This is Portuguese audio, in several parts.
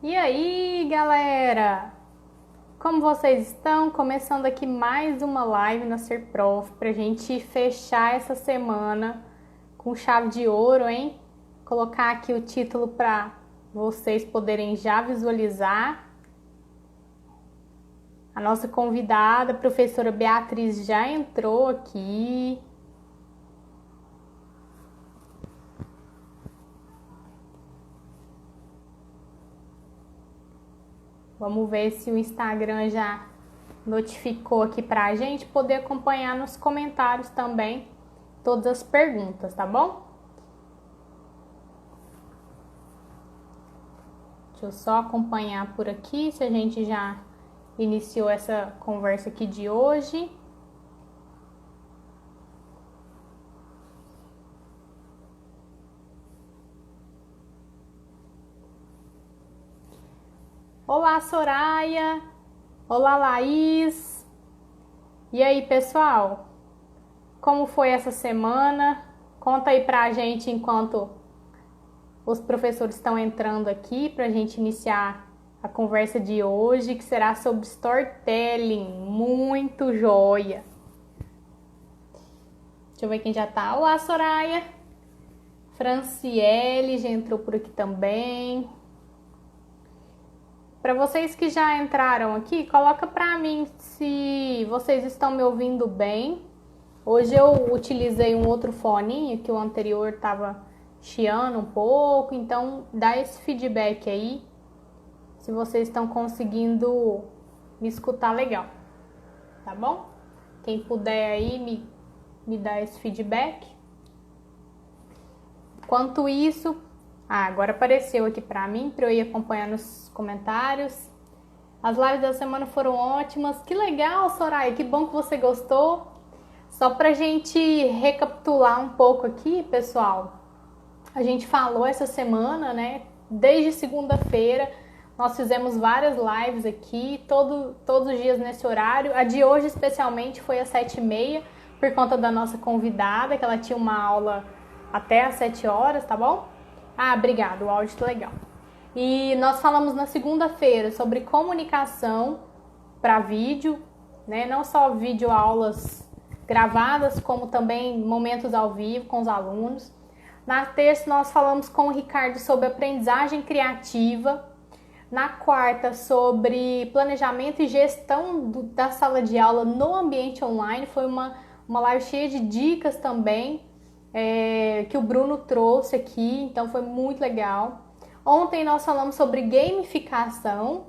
E aí, galera? Como vocês estão? Começando aqui mais uma live na Ser Prof pra gente fechar essa semana com chave de ouro, hein? Colocar aqui o título para vocês poderem já visualizar. A nossa convidada, a professora Beatriz, já entrou aqui. Vamos ver se o Instagram já notificou aqui pra gente poder acompanhar nos comentários também todas as perguntas, tá bom? Deixa eu só acompanhar por aqui se a gente já iniciou essa conversa aqui de hoje. Olá, Soraya! Olá, Laís! E aí, pessoal? Como foi essa semana? Conta aí pra gente enquanto os professores estão entrando aqui pra gente iniciar a conversa de hoje, que será sobre storytelling. Muito joia! Deixa eu ver quem já tá. Olá, Soraya! Franciele já entrou por aqui também. Para vocês que já entraram aqui, coloca para mim se vocês estão me ouvindo bem. Hoje eu utilizei um outro foninho, que o anterior estava chiando um pouco, então dá esse feedback aí, se vocês estão conseguindo me escutar legal, tá bom? Quem puder aí me dá esse feedback. Enquanto isso, agora apareceu aqui pra mim, pra eu ir acompanhar nos comentários. As lives da semana foram ótimas. Que legal, Soraya, que bom que você gostou. Só pra gente recapitular um pouco aqui, pessoal. A gente falou essa semana, né? Desde segunda-feira, nós fizemos várias lives aqui, todos os dias nesse horário. A de hoje, especialmente, foi às 7h30, por conta da nossa convidada, que ela tinha uma aula até às 7 horas, tá bom? Ah, obrigado, o áudio tá legal. E nós falamos na segunda-feira sobre comunicação para vídeo, né? Não só vídeo aulas gravadas, como também momentos ao vivo com os alunos. Na terça nós falamos com o Ricardo sobre aprendizagem criativa. Na quarta, sobre planejamento e gestão da sala de aula no ambiente online. Foi uma live cheia de dicas também, que o Bruno trouxe aqui, então foi muito legal. Ontem nós falamos sobre gamificação,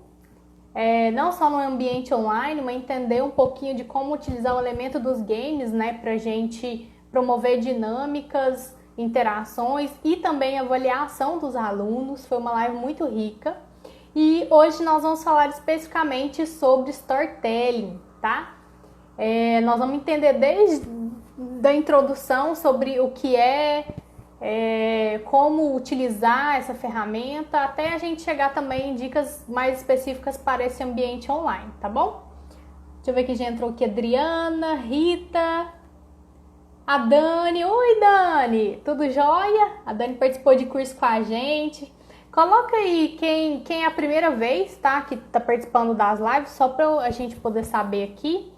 não só no ambiente online, mas entender um pouquinho de como utilizar o elemento dos games, né, pra gente promover dinâmicas, interações e também avaliação dos alunos. Foi uma live muito rica. E hoje nós vamos falar especificamente sobre storytelling, tá? Nós vamos entender desde a introdução sobre o que como utilizar essa ferramenta, até a gente chegar também em dicas mais específicas para esse ambiente online, tá bom? Deixa eu ver quem já entrou aqui. Adriana, Rita, a Dani. Oi, Dani! Tudo jóia? A Dani participou de curso com a gente. Coloca aí quem é a primeira vez, tá? Que tá participando das lives, só para a gente poder saber aqui.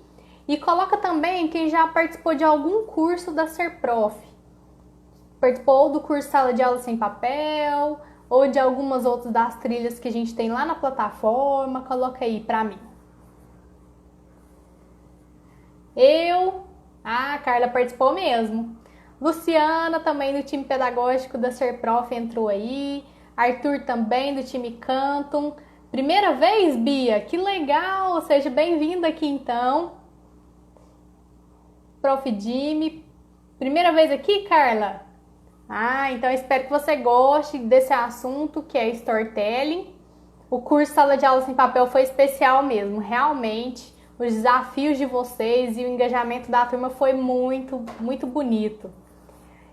E coloca também quem já participou de algum curso da Ser Prof. Participou do curso Sala de Aula Sem Papel, ou de algumas outras das trilhas que a gente tem lá na plataforma. Coloca aí pra mim. A Carla participou mesmo. Luciana também do time pedagógico da Ser Prof entrou aí. Arthur também do time Canton. Primeira vez, Bia? Que legal! Seja bem-vinda aqui então. Prof. Jimmy. Primeira vez aqui, Carla? Então espero que você goste desse assunto que é storytelling. O curso Sala de Aula Sem Papel foi especial mesmo, realmente. Os desafios de vocês e o engajamento da turma foi muito, muito bonito.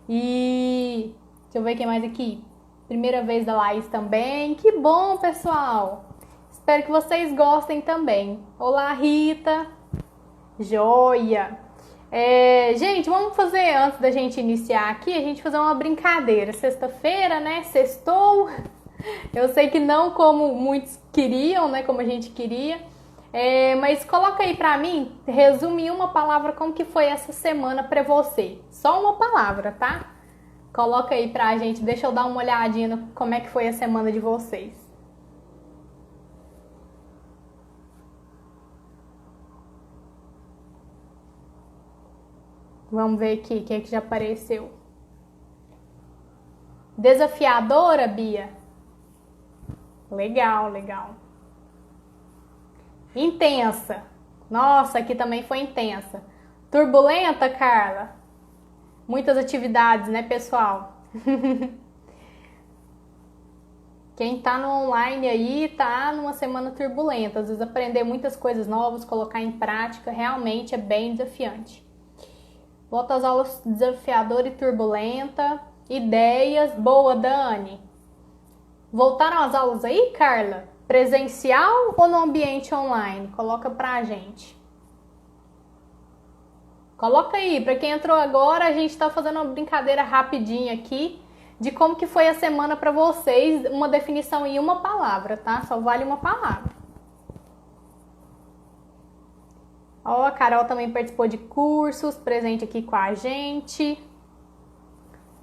E deixa eu ver quem mais aqui. Primeira vez da Laís também. Que bom, pessoal! Espero que vocês gostem também. Olá, Rita. Joia! Gente, vamos fazer, antes da gente iniciar aqui, a gente fazer uma brincadeira. Sexta-feira, né? Sextou. Eu sei que não como muitos queriam, né? Como a gente queria. Mas coloca aí pra mim, resume em uma palavra como que foi essa semana pra você. Só uma palavra, tá? Coloca aí pra gente, deixa eu dar uma olhadinha no como é que foi a semana de vocês. Vamos ver aqui o que é que já apareceu. Desafiadora, Bia? Legal, legal. Intensa. Nossa, aqui também foi intensa. Turbulenta, Carla? Muitas atividades, né, pessoal? Quem tá no online aí tá numa semana turbulenta. Às vezes aprender muitas coisas novas, colocar em prática, realmente é bem desafiante. Volta às aulas desafiadora e turbulenta. Ideias. Boa, Dani. Voltaram às aulas aí, Carla? Presencial ou no ambiente online? Coloca pra gente. Coloca aí, para quem entrou agora, a gente está fazendo uma brincadeira rapidinha aqui de como que foi a semana para vocês, uma definição em uma palavra, tá? Só vale uma palavra. Ó, a Carol também participou de cursos, presente aqui com a gente.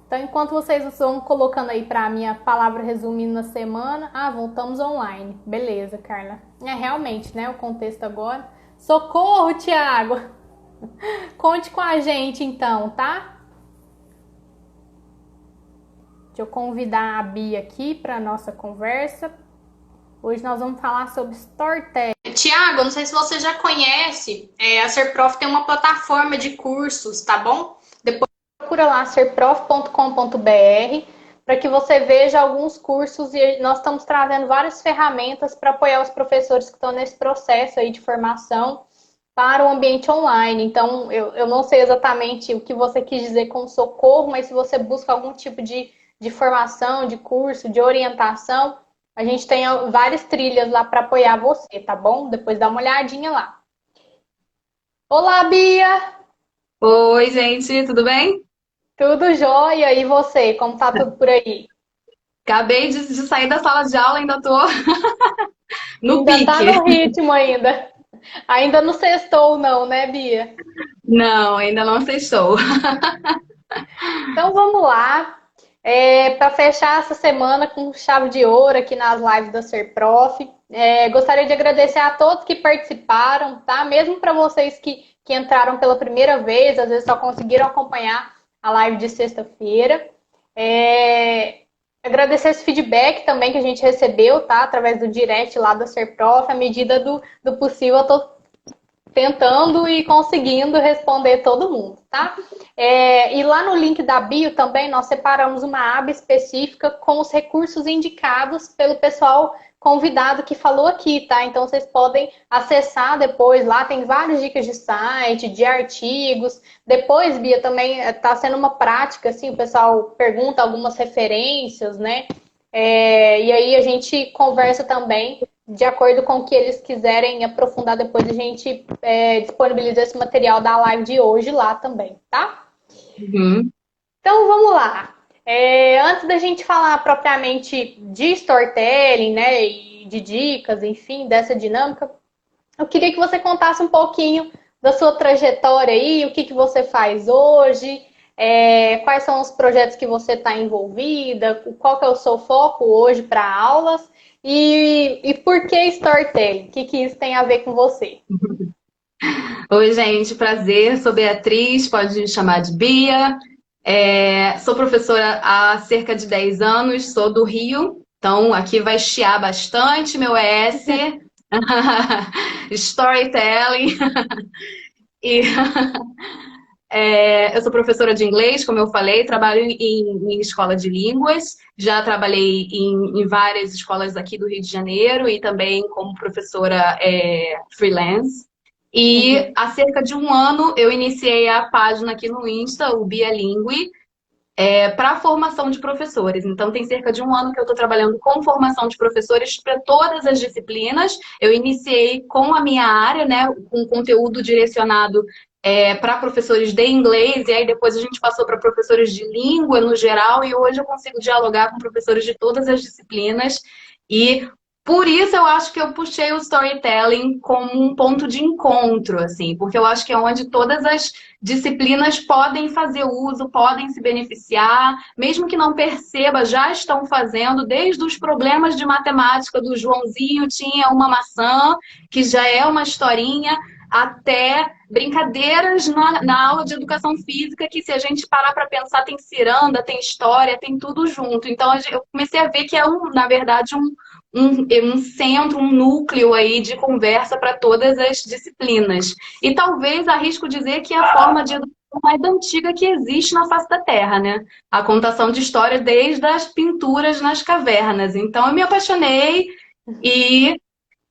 Então, enquanto vocês vão colocando aí para mim a palavra resumindo na semana, voltamos online. Beleza, Carla. Realmente, né, o contexto agora. Socorro, Thiago! Conte com a gente então, tá? Deixa eu convidar a Bia aqui para nossa conversa. Hoje nós vamos falar sobre Storytelling. Tiago, não sei se você já conhece, a Serprof tem uma plataforma de cursos, tá bom? Depois procura lá serprof.com.br para que você veja alguns cursos e nós estamos trazendo várias ferramentas para apoiar os professores que estão nesse processo aí de formação para o ambiente online. Então, eu não sei exatamente o que você quis dizer com socorro, mas se você busca algum tipo de formação, de curso, de orientação, a gente tem várias trilhas lá para apoiar você, tá bom? Depois dá uma olhadinha lá. Olá, Bia! Oi, gente, tudo bem? Tudo jóia? E você? Como tá tudo por aí? Acabei de sair da sala de aula, ainda tô no Ainda tá pique. no ritmo ainda. Ainda não sextou não, né, Bia? Não, ainda não sextou. Então vamos lá. Para fechar essa semana com chave de ouro aqui nas lives da Serprof. Gostaria de agradecer a todos que participaram, tá? Mesmo para vocês que entraram pela primeira vez, às vezes só conseguiram acompanhar a live de sexta-feira. Agradecer esse feedback também que a gente recebeu, tá? Através do direct lá da Serprof. À medida do possível, eu tô tentando e conseguindo responder todo mundo, tá? E lá no link da bio também nós separamos uma aba específica com os recursos indicados pelo pessoal convidado que falou aqui, tá? Então vocês podem acessar depois, lá tem várias dicas de site, de artigos. Depois, Bia, também está sendo uma prática, assim, o pessoal pergunta algumas referências, né? E aí a gente conversa também de acordo com o que eles quiserem aprofundar depois, a gente disponibiliza esse material da live de hoje lá também, tá? Uhum. Então vamos lá. Antes da gente falar propriamente de storytelling, né, e de dicas, enfim, dessa dinâmica, eu queria que você contasse um pouquinho da sua trajetória aí, o que você faz hoje, quais são os projetos que você está envolvida, qual que é o seu foco hoje para aulas e por que storytelling? O que isso tem a ver com você? Oi, gente, prazer. Sou Beatriz, pode me chamar de Bia. Sou professora há cerca de 10 anos, sou do Rio, então aqui vai chiar bastante meu S. Storytelling. E eu sou professora de inglês, como eu falei, trabalho em escola de línguas, já trabalhei em várias escolas aqui do Rio de Janeiro e também como professora freelance. E Uhum. há cerca de um ano eu iniciei a página aqui no Insta, o Bialingue, para a formação de professores. Então, tem cerca de um ano que eu estou trabalhando com formação de professores para todas as disciplinas. Eu iniciei com a minha área, né, com conteúdo direcionado para professores de inglês, e aí depois a gente passou para professores de língua no geral, e hoje eu consigo dialogar com professores de todas as disciplinas, e por isso eu acho que eu puxei o storytelling como um ponto de encontro, assim, porque eu acho que é onde todas as disciplinas podem fazer uso, podem se beneficiar, mesmo que não perceba, já estão fazendo, desde os problemas de matemática do Joãozinho tinha uma maçã, que já é uma historinha, até brincadeiras na aula de educação física, que se a gente parar para pensar, tem ciranda, tem história, tem tudo junto. Então eu comecei a ver que é, na verdade, um centro, um núcleo aí de conversa para todas as disciplinas. E talvez arrisco dizer que é a forma de educação mais antiga que existe na face da Terra, né? A contação de história desde as pinturas nas cavernas. Então eu me apaixonei e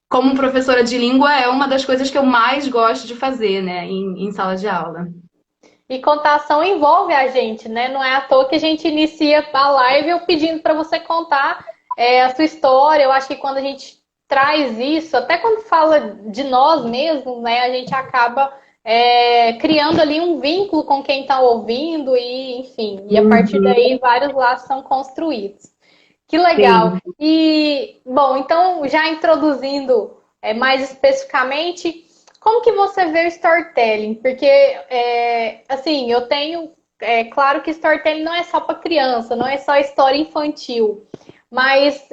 como professora de língua, é uma das coisas que eu mais gosto de fazer, né, em sala de aula. E contação envolve a gente, né? Não é à toa que a gente inicia a live eu pedindo para você contar a sua história. Eu acho que quando a gente traz isso, até quando fala de nós mesmos, né, a gente acaba criando ali um vínculo com quem está ouvindo e, enfim, e a partir daí vários laços são construídos. Que legal. Sim. E, bom, então, já introduzindo mais especificamente, como que você vê o storytelling? Porque, assim, eu tenho... claro que storytelling não é só para criança, não é só história infantil. Mas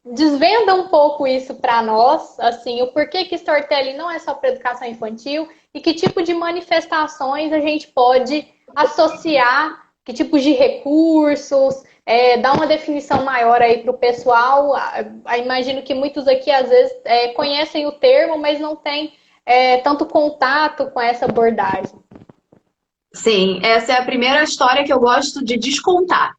desvenda um pouco isso para nós, assim, o porquê que storytelling não é só para educação infantil e que tipo de manifestações a gente pode associar, que tipos de recursos, dar uma definição maior aí para o pessoal. Imagino que muitos aqui às vezes conhecem o termo, mas não têm tanto contato com essa abordagem. Sim, essa é a primeira história que eu gosto de descontar.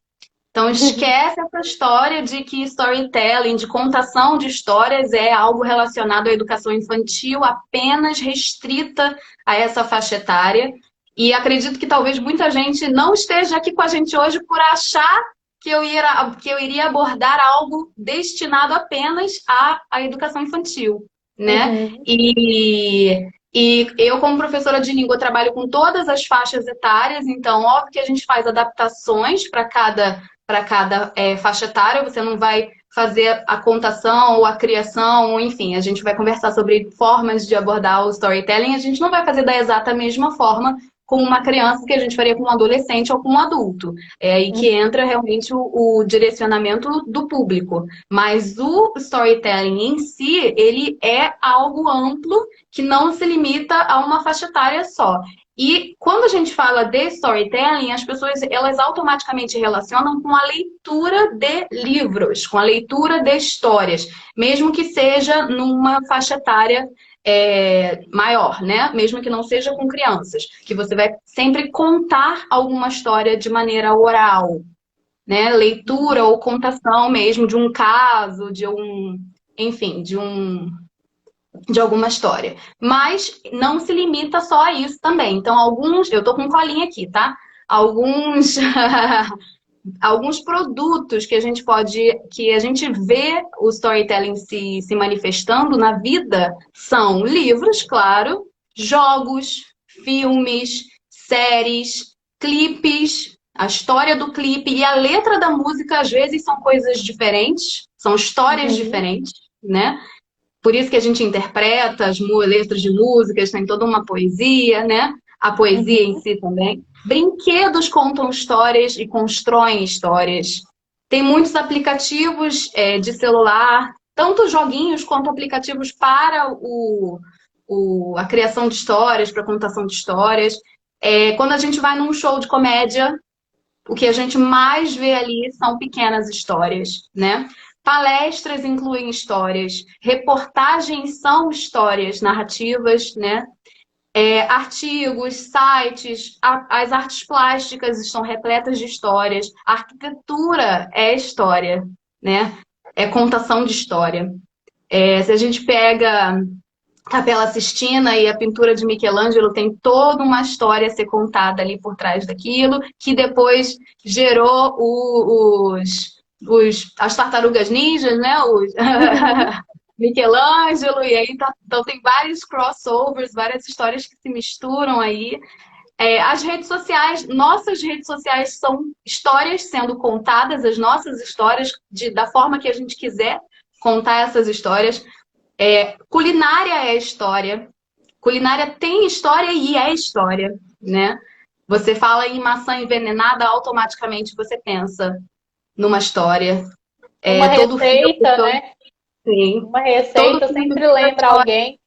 Então, esquece essa história de que storytelling, de contação de histórias, é algo relacionado à educação infantil, apenas restrita a essa faixa etária. E acredito que talvez muita gente não esteja aqui com a gente hoje por achar que eu iria abordar algo destinado apenas à educação infantil, né? Uhum. E eu, como professora de língua, trabalho com todas as faixas etárias, então, óbvio que a gente faz adaptações para cada faixa etária, você não vai fazer a contação ou a criação, enfim, a gente vai conversar sobre formas de abordar o storytelling, a gente não vai fazer da exata mesma forma com uma criança que a gente faria com um adolescente ou com um adulto. É aí que entra realmente o direcionamento do público. Mas o storytelling em si, ele é algo amplo que não se limita a uma faixa etária só. E quando a gente fala de storytelling, as pessoas elas automaticamente relacionam com a leitura de livros, com a leitura de histórias, mesmo que seja numa faixa etária maior, né? Mesmo que não seja com crianças, que você vai sempre contar alguma história de maneira oral, né? Leitura ou contação mesmo de um caso, enfim, de alguma história. Mas não se limita só a isso também. Então, eu tô com colinha aqui, tá? Alguns alguns produtos que a gente vê o storytelling se manifestando na vida são livros, claro, jogos, filmes, séries, clipes, a história do clipe e a letra da música às vezes são coisas diferentes, são histórias diferentes, né? Por isso que a gente interpreta as letras de músicas, tem toda uma poesia, né? A poesia em si também. Brinquedos contam histórias e constroem histórias. Tem muitos aplicativos de celular, tanto joguinhos quanto aplicativos para a criação de histórias, para a contação de histórias. Quando a gente vai num show de comédia, o que a gente mais vê ali são pequenas histórias, né? Palestras incluem histórias, reportagens são histórias narrativas, né? Artigos, sites, as artes plásticas estão repletas de histórias, a arquitetura é história, né? É contação de história. Se a gente pega Capela Sistina e a pintura de Michelangelo, tem toda uma história a ser contada ali por trás daquilo, que depois gerou as tartarugas ninjas, né? Michelangelo, e aí então tem vários crossovers, várias histórias que se misturam aí. As redes sociais, nossas redes sociais são histórias sendo contadas, as nossas histórias, da forma que a gente quiser contar essas histórias. Culinária é história. Culinária tem história e é história, né? Você fala em maçã envenenada, automaticamente você pensa numa história. Uma Todo filme, receita, né? sim, Uma todo receita filme sempre tem uma lembra história. alguém.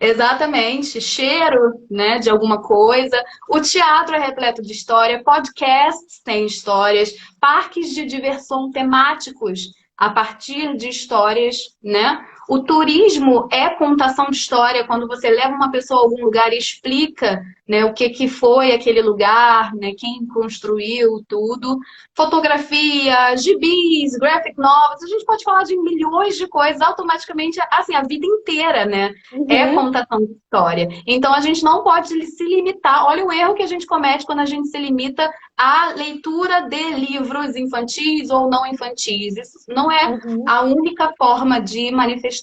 Exatamente, cheiro, né, de alguma coisa. O teatro é repleto de história, podcasts têm histórias, parques de diversão temáticos a partir de histórias, né? O turismo é contação de história, quando você leva uma pessoa a algum lugar e explica, né, o que que foi aquele lugar, né, quem construiu tudo. Fotografia, gibis, graphic novels, a gente pode falar de milhões de coisas automaticamente, assim, a vida inteira, né? É Uhum. contação de história. Então a gente não pode se limitar. Olha o erro que a gente comete quando a gente se limita à leitura de livros infantis ou não infantis. Isso não é Uhum. a única forma de manifestar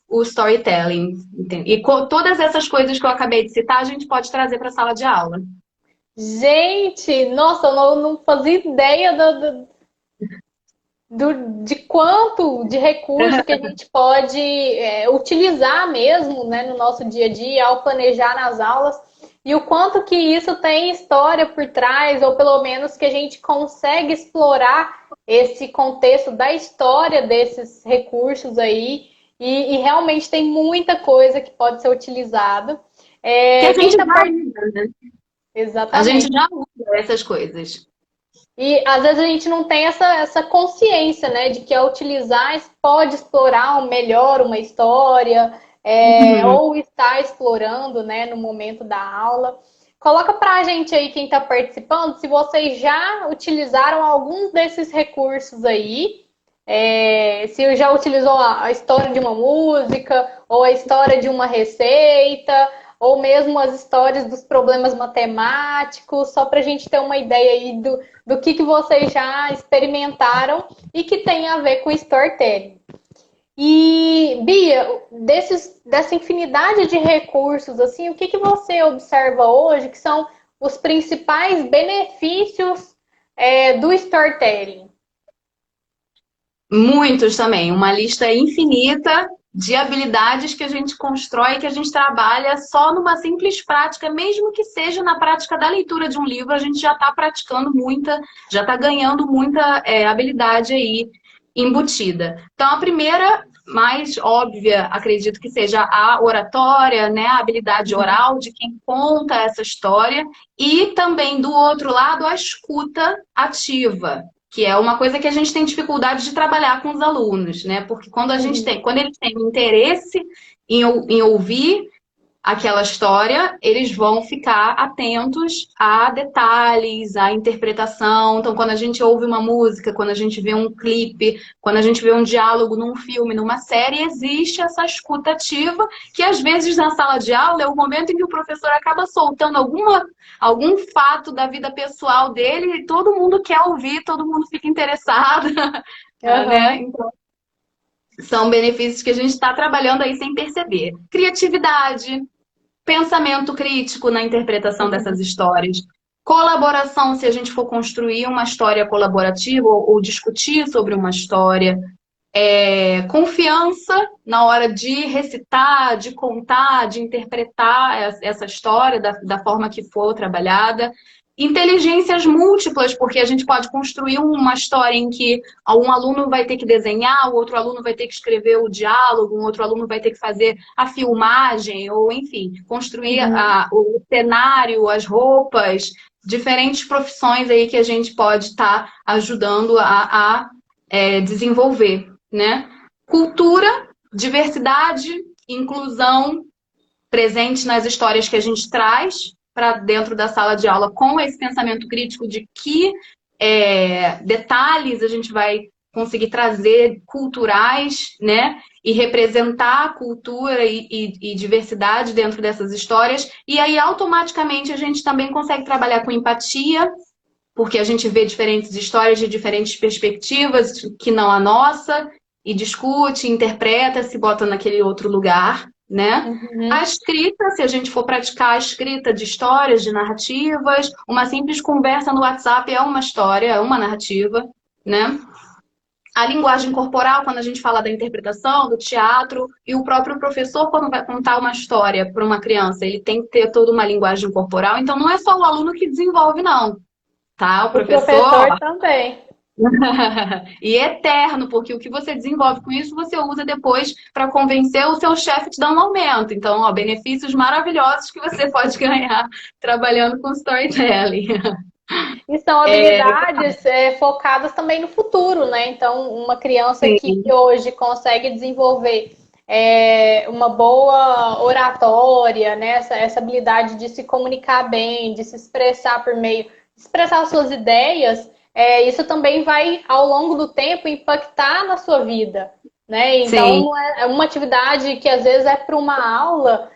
o storytelling. Entende? E todas essas coisas que eu acabei de citar, a gente pode trazer para a sala de aula. Gente, nossa, eu não fazia ideia de quanto de recurso que a gente pode utilizar mesmo, né, no nosso dia a dia, ao planejar nas aulas, e o quanto que isso tem história por trás, ou pelo menos que a gente consegue explorar esse contexto da história desses recursos aí, e realmente tem muita coisa que pode ser utilizada. Que a Quem gente está já usa, né? A gente Exatamente. já usa essas coisas. E às vezes a gente não tem essa consciência, né, de que ao utilizar pode explorar melhor uma história, Uhum. ou está explorando, né, no momento da aula. Coloca pra gente aí quem está participando, se vocês já utilizaram alguns desses recursos aí, se já utilizou a história de uma música, ou a história de uma receita, ou mesmo as histórias dos problemas matemáticos, só para a gente ter uma ideia aí do que vocês já experimentaram e que tem a ver com storytelling. E, Bia, dessa infinidade de recursos, assim, o que você observa hoje que são os principais benefícios do storytelling? Muitos também, uma lista infinita de habilidades que a gente constrói, que a gente trabalha só numa simples prática, mesmo que seja na prática da leitura de um livro, a gente já está praticando muita, já está ganhando muita habilidade aí embutida. Então, a primeira, mais óbvia, acredito que seja a oratória, né? A habilidade oral de quem conta essa história, e também do outro lado, a escuta ativa, que é uma coisa que a gente tem dificuldade de trabalhar com os alunos, né? Porque quando eles têm interesse em ouvir aquela história, eles vão ficar atentos a detalhes, à interpretação. Então, quando a gente ouve uma música, quando a gente vê um clipe, quando a gente vê um diálogo num filme, numa série, existe essa escuta ativa, que às vezes na sala de aula é o momento em que o professor acaba soltando algum fato da vida pessoal dele e todo mundo quer ouvir, todo mundo fica interessado, né? Uhum. Então, são benefícios que a gente está trabalhando aí sem perceber. Criatividade, pensamento crítico na interpretação dessas histórias, colaboração, se a gente for construir uma história colaborativa ou discutir sobre uma história, confiança na hora de recitar, de contar, de interpretar essa história da forma que for trabalhada. Inteligências múltiplas, porque a gente pode construir uma história em que um aluno vai ter que desenhar, o outro aluno vai ter que escrever o diálogo, um outro aluno vai ter que fazer a filmagem, ou enfim, construir Uhum. o cenário, as roupas, diferentes profissões aí que a gente pode estar ajudando a desenvolver, né? Cultura, diversidade, inclusão presente nas histórias que a gente traz para dentro da sala de aula com esse pensamento crítico de que detalhes a gente vai conseguir trazer culturais, né? E representar a cultura e diversidade dentro dessas histórias. E aí, automaticamente, a gente também consegue trabalhar com empatia, porque a gente vê diferentes histórias de diferentes perspectivas que não a nossa, e discute, interpreta, se bota naquele outro lugar, né? A Uhum. escrita, se a gente for praticar a escrita de histórias, de narrativas, uma simples conversa no WhatsApp é uma história, é uma narrativa, né? A linguagem corporal, quando a gente fala da interpretação, do teatro, e o próprio professor, quando vai contar uma história para uma criança, ele tem que ter toda uma linguagem corporal. Então, não é só o aluno que desenvolve, não, tá? O O professor. professor também. E é eterno, porque o que você desenvolve com isso, você usa depois para convencer o seu chefe a te dar um aumento. Então, ó, benefícios maravilhosos que você pode ganhar trabalhando com storytelling. E são habilidades focadas também no futuro, né? Então, uma criança que Sim, hoje consegue desenvolver uma boa oratória, né? Essa habilidade de se comunicar bem, de se expressar por meio, expressar suas ideias, isso também vai, ao longo do tempo, impactar na sua vida, né? sim, Então, é uma atividade que às vezes é para uma aula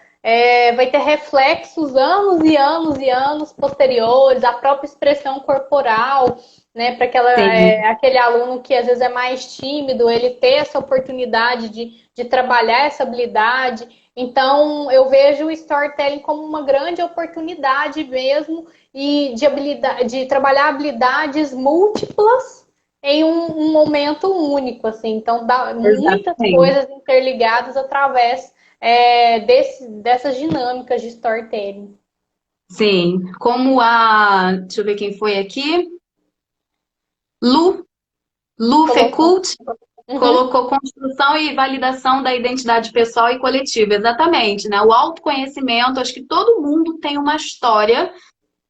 vai ter reflexos anos e anos e anos posteriores, a própria expressão corporal, né, para sim. aquele aluno que às vezes é mais tímido, ele ter essa oportunidade de trabalhar essa habilidade. Então, eu vejo o storytelling como uma grande oportunidade mesmo e de trabalhar habilidades múltiplas em um momento único, assim. Então, dá muitas Exatamente. coisas interligadas através dessas dinâmicas de storytelling. Sim. Como a. Deixa eu ver quem foi aqui. Lu, Lu Colocou. Fecult Uhum, colocou construção e validação da identidade pessoal e coletiva. Exatamente, né? O autoconhecimento, acho que todo mundo tem uma história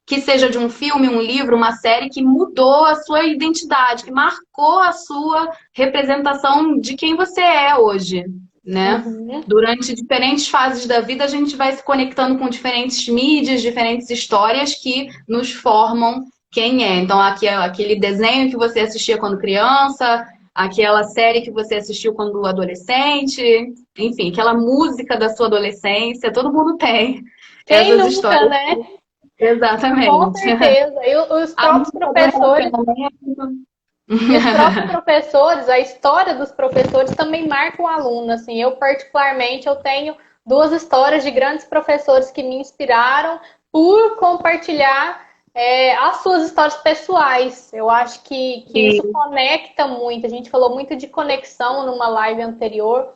que seja de um filme, um livro, uma série que mudou a sua identidade, que marcou a sua representação de quem você é hoje, né? uhum. Durante diferentes fases da vida, a gente vai se conectando com diferentes mídias, diferentes histórias que nos formam quem é. Então, aqui é aquele desenho que você assistia quando criança, aquela série que você assistiu quando adolescente, enfim, aquela música da sua adolescência, todo mundo tem Quem essas nunca, histórias. né? Com Exatamente. certeza. E os A próprios música do professores, Renascer também é muito. e os próprios professores, a história dos professores também marca o aluno. Assim, eu particularmente eu tenho duas histórias de grandes professores que me inspiraram por compartilhar as suas histórias pessoais. Eu acho que isso Sim, conecta muito. A gente falou muito de conexão numa live anterior,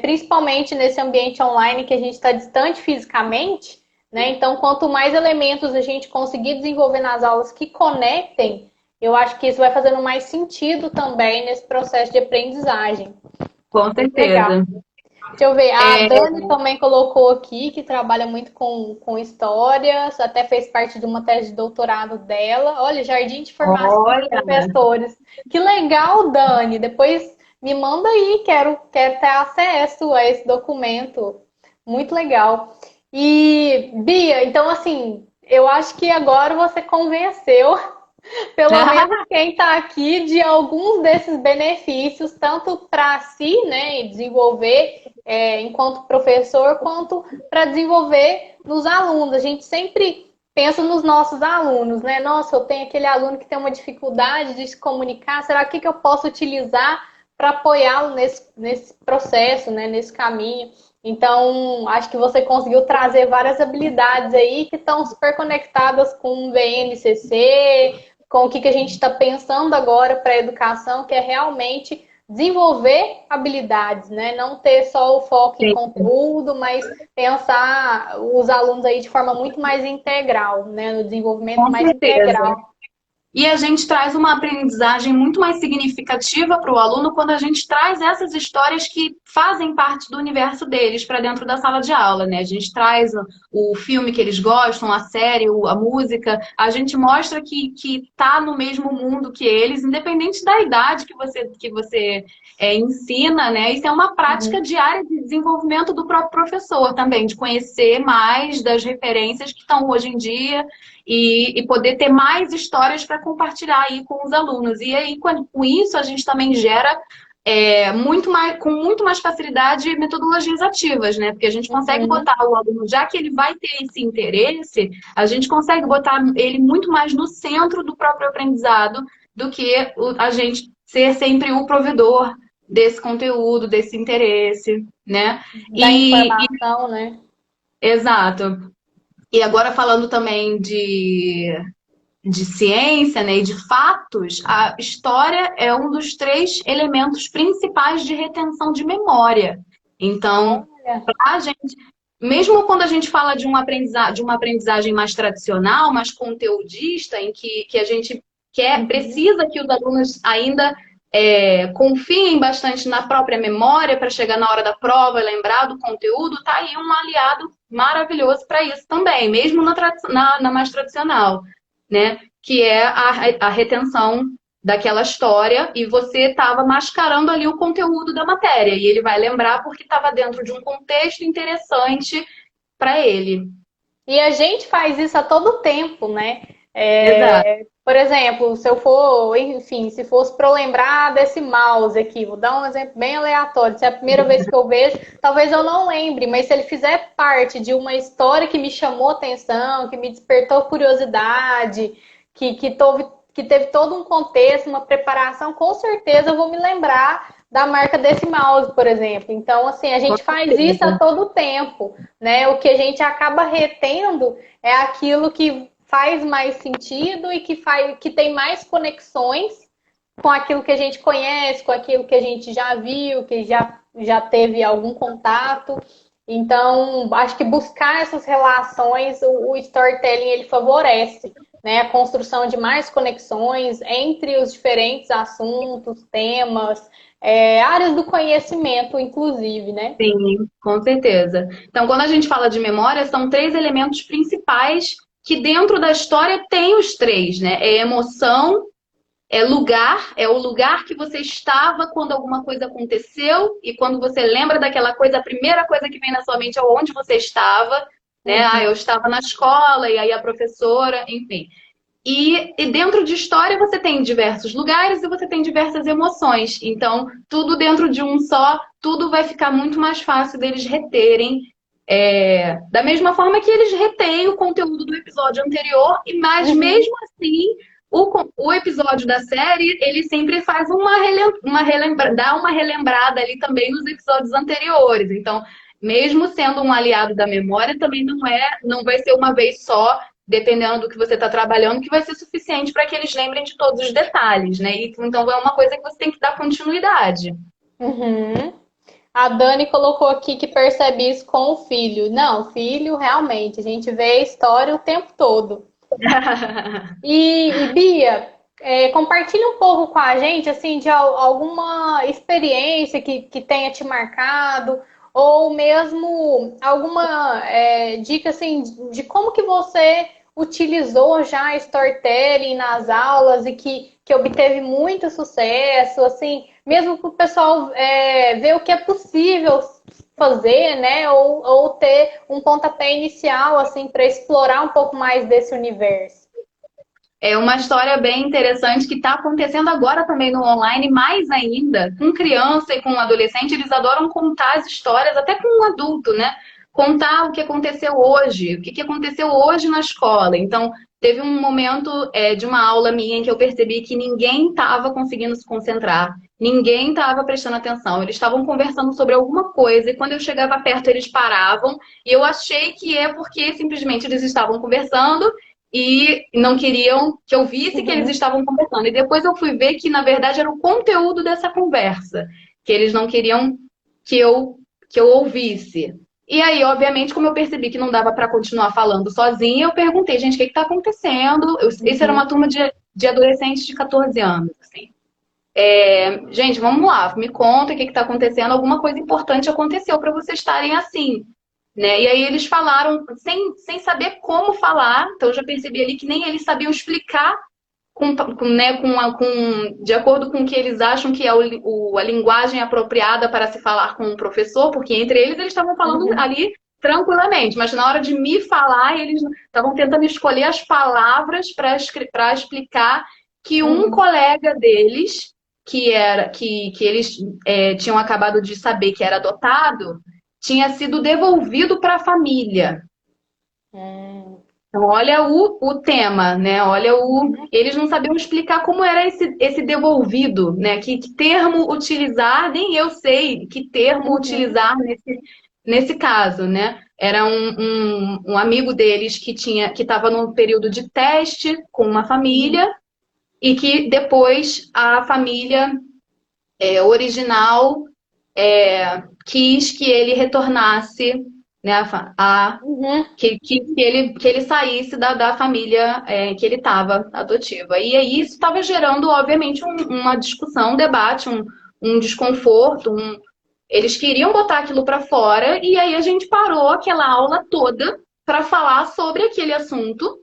principalmente nesse ambiente online que a gente está distante fisicamente, né? Então, quanto mais elementos a gente conseguir desenvolver nas aulas que conectem, eu acho que isso vai fazendo mais sentido também nesse processo de aprendizagem. com Muito legal. certeza. Deixa eu ver, a É, Dani também colocou aqui que trabalha muito com histórias, até fez parte de uma tese de doutorado dela. Olha, Jardim de Formação de olha, Professores. Que legal, Dani. Depois me manda aí, quero ter acesso a esse documento. Muito legal. E, Bia, então assim, eu acho que agora você convenceu pelo menos quem está aqui de alguns desses benefícios, tanto para si, né, e desenvolver enquanto professor, quanto para desenvolver nos alunos. A gente sempre pensa nos nossos alunos, né? Nossa, eu tenho aquele aluno que tem uma dificuldade de se comunicar, será que eu posso utilizar para apoiá-lo nesse processo, né, nesse caminho? Então, acho que você conseguiu trazer várias habilidades aí que estão super conectadas com o BNCC, com o que a gente está pensando agora para a educação, que é realmente desenvolver habilidades, né? Não ter só o foco em sim, conteúdo, mas pensar os alunos aí de forma muito mais integral, né? No desenvolvimento com mais certeza. integral. E a gente traz uma aprendizagem muito mais significativa para o aluno quando a gente traz essas histórias que fazem parte do universo deles para dentro da sala de aula, né? A gente traz o filme que eles gostam, a série, a música, a gente mostra que tá no mesmo mundo que eles, independente da idade que você ensina, né? Isso é uma prática Uhum. diária de desenvolvimento do próprio professor também, de conhecer mais das referências que estão hoje em dia e poder ter mais histórias para compartilhar aí com os alunos. E aí, com isso, a gente também gera com muito mais facilidade metodologias ativas, né? Porque a gente consegue Uhum. botar o aluno, já que ele vai ter esse interesse, a gente consegue botar ele muito mais no centro do próprio aprendizado do que a gente ser sempre o provedor. desse conteúdo, desse interesse, né? Da E informação, né? exato. E agora falando também de ciência, né, e de fatos, a história é um dos três elementos principais de retenção de memória. Então, Olha. a gente, mesmo quando a gente fala de uma aprendizagem mais tradicional, mais conteudista, em que a gente Uhum. precisa que os alunos ainda confiem bastante na própria memória para chegar na hora da prova e lembrar do conteúdo, tá aí um aliado maravilhoso para isso também, mesmo na mais tradicional, né? Que é a retenção daquela história e você estava mascarando ali o conteúdo da matéria e ele vai lembrar porque estava dentro de um contexto interessante para ele. E a gente faz isso a todo tempo, né? Exato. Por exemplo, se eu for, enfim, se fosse para eu lembrar desse mouse aqui, vou dar um exemplo bem aleatório. Se é a primeira vez que eu vejo, talvez eu não lembre, mas se ele fizer parte de uma história que me chamou atenção, que me despertou curiosidade, que teve todo um contexto, uma preparação, com certeza eu vou me lembrar da marca desse mouse, por exemplo. Então, assim, a Com gente faz isso a certeza. todo tempo, né? O que a gente acaba retendo é aquilo que faz mais sentido e que tem mais conexões com aquilo que a gente conhece, com aquilo que a gente já viu, que já teve algum contato. Então, acho que buscar essas relações, o storytelling ele favorece, né, a construção de mais conexões entre os diferentes assuntos, temas, áreas do conhecimento, inclusive, né? Sim, com certeza. Então, quando a gente fala de memória, são três elementos principais que dentro da história tem os três, né? É emoção, é lugar, é o lugar que você estava quando alguma coisa aconteceu, e quando você lembra daquela coisa, a primeira coisa que vem na sua mente é onde você estava, né? Ah, Uhum. eu estava na escola, e aí a professora, enfim. E dentro de história você tem diversos lugares e você tem diversas emoções. Então, tudo dentro de um só, tudo vai ficar muito mais fácil deles reterem. Da mesma forma que eles retêm o conteúdo do episódio anterior, mas Uhum. mesmo assim, o episódio da série, ele sempre faz dá uma relembrada ali também nos episódios anteriores. Então, mesmo sendo um aliado da memória, também não vai ser uma vez só, dependendo do que você está trabalhando, que vai ser suficiente para que eles lembrem de todos os detalhes, né? Então é uma coisa que você tem que dar continuidade. Uhum. A Dani colocou aqui que percebe isso com o filho. Não, filho, realmente, a gente vê a história o tempo todo. E Bia, compartilha um pouco com a gente, assim, de alguma experiência que tenha te marcado, ou mesmo alguma dica, assim, de como que você utilizou já storytelling nas aulas e que obteve muito sucesso, assim, mesmo para o pessoal ver o que é possível fazer, né, ou ter um pontapé inicial, assim, para explorar um pouco mais desse universo. É uma história bem interessante que está acontecendo agora também no online, mais ainda, com criança e com adolescente, eles adoram contar as histórias, até com um adulto, né? Contar o que aconteceu hoje, o que aconteceu hoje na escola. Então, teve um momento de uma aula minha em que eu percebi que ninguém estava conseguindo se concentrar, ninguém estava prestando atenção, eles estavam conversando sobre alguma coisa, e quando eu chegava perto, eles paravam, e eu achei que é porque simplesmente eles estavam conversando e não queriam que eu visse que eles Uhum. estavam conversando. E depois eu fui ver que, na verdade, era o conteúdo dessa conversa, que eles não queriam que eu ouvisse. E aí, obviamente, como eu percebi que não dava para continuar falando sozinha, eu perguntei, gente, o que está acontecendo? Esse era uma Uhum. turma de adolescentes de 14 anos, assim. Gente, vamos lá, me conta o que está acontecendo. Alguma coisa importante aconteceu para vocês estarem assim, né? E aí eles falaram sem saber como falar, então eu já percebi ali que nem eles sabiam explicar né, de acordo com o que eles acham que é a linguagem apropriada para se falar com o professor, porque entre eles estavam falando Uhum. ali tranquilamente, mas na hora de me falar, eles estavam tentando escolher as palavras para explicar que um Uhum. colega deles, que eles tinham acabado de saber que era adotado, tinha sido devolvido para a família. Hum. Então, olha o tema, né? Olha o. Uhum. Eles não sabiam explicar como era esse devolvido, né? Que termo utilizar, nem eu sei que termo Uhum. utilizar nesse caso, né? Era um amigo deles que estava num período de teste com uma Uhum. família e que depois a família original quis que ele retornasse, né, Uhum. que ele saísse da família que ele estava adotiva. E aí isso estava gerando, obviamente, uma discussão, um debate, um desconforto. Eles queriam botar aquilo para fora, e aí a gente parou aquela aula toda para falar sobre aquele assunto.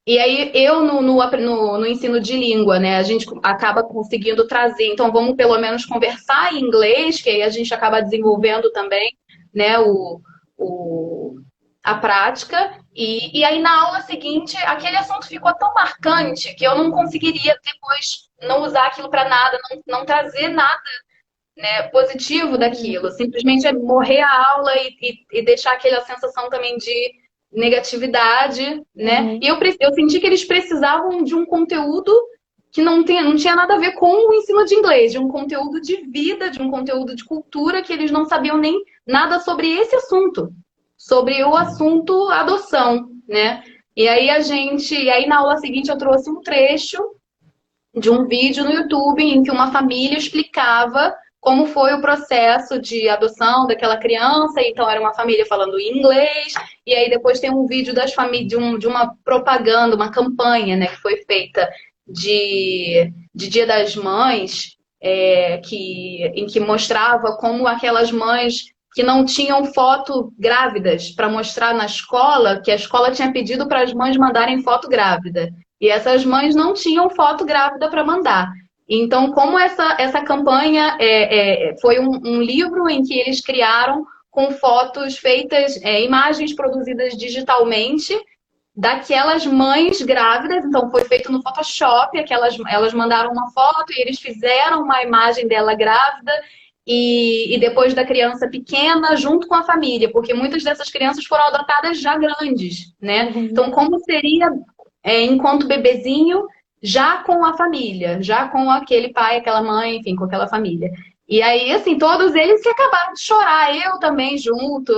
E aí eu no ensino de língua, né, a gente acaba conseguindo trazer, então vamos pelo menos conversar em inglês, que aí a gente acaba desenvolvendo também, né, o, a prática. E aí na aula seguinte, aquele assunto ficou tão marcante que eu não conseguiria depois não usar aquilo para nada, não trazer nada, né, positivo Uhum. daquilo. Simplesmente é morrer a aula e deixar aquela sensação também de negatividade, né? E Uhum. eu senti que eles precisavam de um conteúdo que não tinha nada a ver com o ensino de inglês, de um conteúdo de vida, de um conteúdo de cultura, que eles não sabiam nem nada sobre esse assunto, sobre o assunto adoção, né? E aí na aula seguinte eu trouxe um trecho de um vídeo no YouTube em que uma família explicava como foi o processo de adoção daquela criança. Então, era uma família falando inglês, e aí depois tem um vídeo das famílias, de uma propaganda, uma campanha, né, que foi feita de Dia das Mães, em que mostrava como aquelas mães que não tinham foto grávidas para mostrar na escola, que a escola tinha pedido para as mães mandarem foto grávida. E essas mães não tinham foto grávida para mandar. Então, como essa campanha foi um livro em que eles criaram com fotos feitas, imagens produzidas digitalmente daquelas mães grávidas, então foi feito no Photoshop, elas mandaram uma foto e eles fizeram uma imagem dela grávida e depois da criança pequena junto com a família, porque muitas dessas crianças foram adotadas já grandes, né? Então, Uhum. como seria enquanto bebezinho, já com a família, já com aquele pai, aquela mãe, enfim, com aquela família. E aí, assim, todos eles que acabaram de chorar, eu também junto.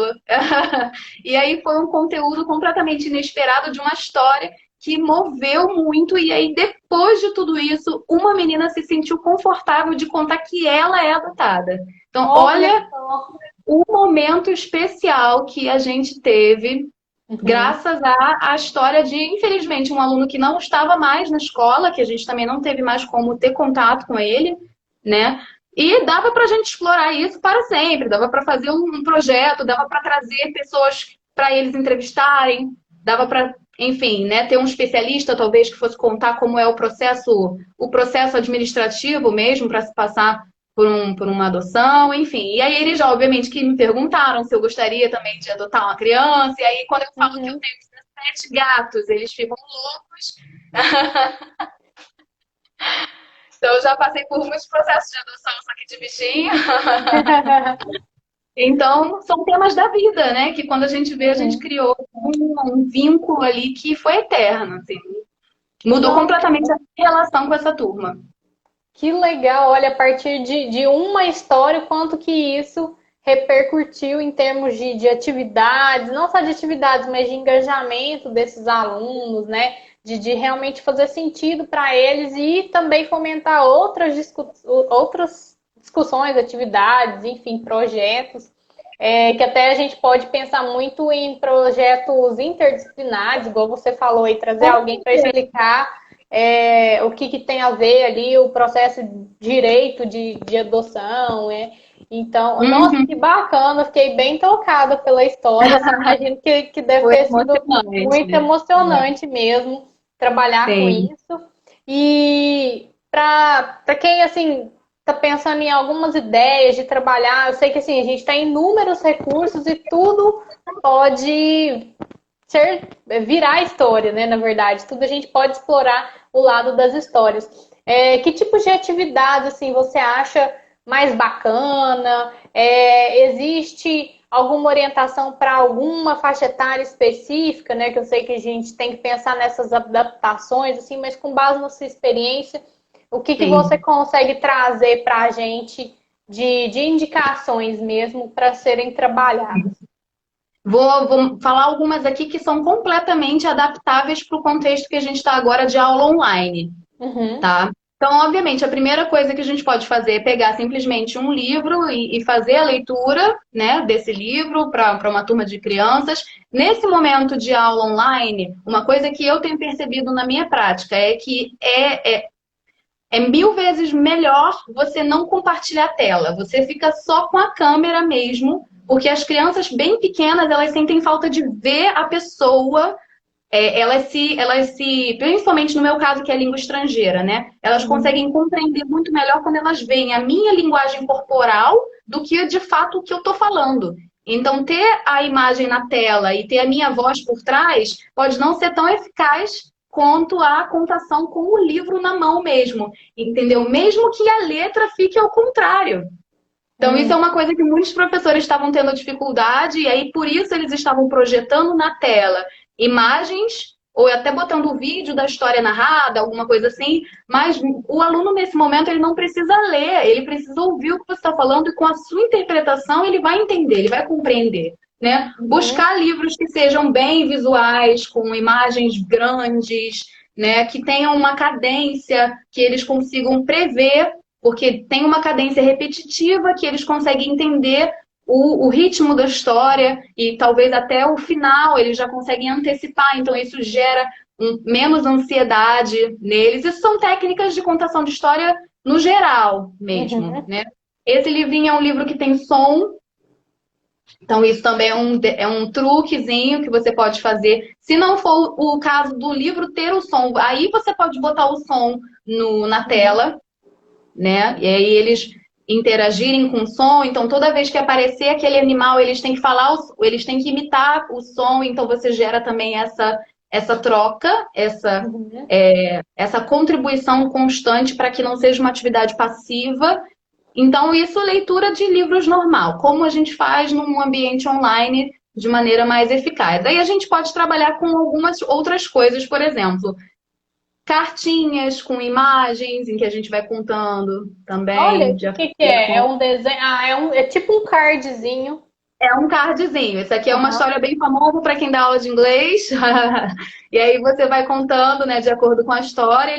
E aí foi um conteúdo completamente inesperado de uma história que moveu muito. E aí, depois de tudo isso, uma menina se sentiu confortável de contar que ela é adotada. Então, Olha olha só. o momento especial que a gente teve Uhum. graças à história de, infelizmente, um aluno que não estava mais na escola, que a gente também não teve mais como ter contato com ele, né? E dava para a gente explorar isso para sempre, dava para fazer um projeto, dava para trazer pessoas para eles entrevistarem, dava para, enfim, né, ter um especialista talvez que fosse contar como é o processo administrativo mesmo para se passar por uma adoção, enfim. E aí eles, obviamente, que me perguntaram se eu gostaria também de adotar uma criança. E aí, quando eu falo que eu Uhum. tenho 17 gatos, eles ficam loucos. Então, eu já passei por muitos processos de adoção, só que de bichinho. Então, são temas da vida, né? Que quando a gente vê, a gente Uhum. criou um vínculo ali que foi eterno, assim. Mudou Nossa, completamente a relação com essa turma. que legal! Olha, a partir de uma história, o quanto que isso repercutiu em termos de atividades, não só de atividades, mas de engajamento desses alunos, né? De realmente fazer sentido para eles e também fomentar outras discussões, atividades, enfim, projetos. Que até a gente pode pensar muito em projetos interdisciplinares, igual você falou, e trazer Com alguém para certeza. explicar o que tem a ver ali, o processo de direito de adoção, né? Então, nossa, Uhum. que bacana, fiquei bem tocada pela história, assim, imagino que deve Foi ter sido emocionante. muito emocionante mesmo trabalhar com Sim. isso. E para quem, assim, tá pensando em algumas ideias de trabalhar, eu sei que, assim, a gente tem inúmeros recursos e tudo pode virar história, né? Na verdade, tudo a gente pode explorar o lado das histórias. Que tipo de atividade assim você acha mais bacana? Existe alguma orientação para alguma faixa etária específica, né? Que eu sei que a gente tem que pensar nessas adaptações, assim, mas com base na sua experiência, o que você Sim. consegue trazer para a gente de indicações mesmo para serem trabalhadas? Vou falar algumas aqui que são completamente adaptáveis para o contexto que a gente está agora de aula online, Uhum, tá? Então, obviamente, a primeira coisa que a gente pode fazer é pegar simplesmente um livro e fazer a leitura, né, desse livro para uma turma de crianças. Nesse momento de aula online, uma coisa que eu tenho percebido na minha prática é que é mil vezes melhor você não compartilhar a tela. Você fica só com a câmera mesmo, porque as crianças bem pequenas, elas sentem falta de ver a pessoa. Principalmente no meu caso, que é língua estrangeira, né? Elas uhum, conseguem compreender muito melhor quando elas veem a minha linguagem corporal do que de fato o que eu estou falando. Então, ter a imagem na tela e ter a minha voz por trás pode não ser tão eficaz quanto a contação com o livro na mão mesmo, entendeu? Mesmo que a letra fique ao contrário. Então, isso é uhum. uma coisa que muitos professores estavam tendo dificuldade, e aí por isso eles estavam projetando na tela imagens, ou até botando o vídeo da história narrada, alguma coisa assim, mas o aluno, nesse momento, ele não precisa ler, ele precisa ouvir o que você está falando, e com a sua interpretação ele vai entender, ele vai compreender. Né? Uhum. Buscar livros que sejam bem visuais, com imagens grandes, né? Que tenham uma cadência, que eles consigam prever porque tem uma cadência repetitiva que eles conseguem entender o ritmo da história e talvez até o final eles já conseguem antecipar, então isso gera menos ansiedade neles. Isso são técnicas de contação de história no geral mesmo, Uhum. né? Esse livrinho é um livro que tem som, então isso também é um truquezinho que você pode fazer. Se não for o caso do livro ter o som, aí você pode botar o som na Uhum. tela, né? E aí eles interagirem com o som, então toda vez que aparecer aquele animal, eles têm que falar, eles têm que imitar o som, então você gera também essa troca, Uhum. essa contribuição constante para que não seja uma atividade passiva. Então, isso leitura de livros normal, como a gente faz num ambiente online de maneira mais eficaz. Aí a gente pode trabalhar com algumas outras coisas, por exemplo, cartinhas com imagens em que a gente vai contando Olha, também, o de que que acordo é? É com. um desenho. Ah, é tipo um cardzinho. É um cardzinho. Isso aqui é uma Aham. história bem famosa para quem dá aula de inglês. E aí você vai contando, né, de acordo com a história,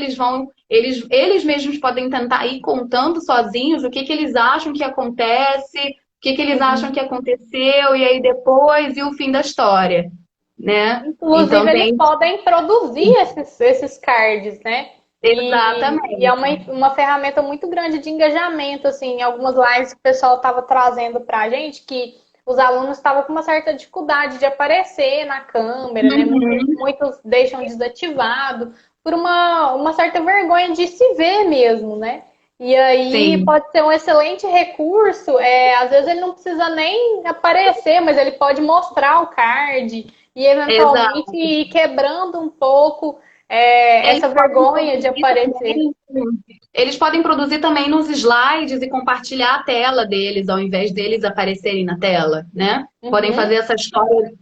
eles mesmos podem tentar ir contando sozinhos o que que eles acham que acontece, o que que eles acham Uhum. que aconteceu, e aí depois e o fim da história, né? Inclusive, Então eles tem. podem produzir esses cards, né? E é Exatamente. uma ferramenta muito grande de engajamento, assim, em algumas lives que o pessoal estava trazendo para a gente, que os alunos estavam com uma certa dificuldade de aparecer na câmera, né? Uhum. Muitos deixam desativado por uma certa vergonha de se ver mesmo, né? E aí Sim, pode ser um excelente recurso. Às vezes ele não precisa nem aparecer, mas ele pode mostrar o card e eventualmente exato. ir quebrando um pouco Eles essa podem vergonha de produzir aparecer. também. Eles podem produzir também nos slides e compartilhar a tela deles, ao invés deles aparecerem na tela, né? Podem Uhum. fazer essa história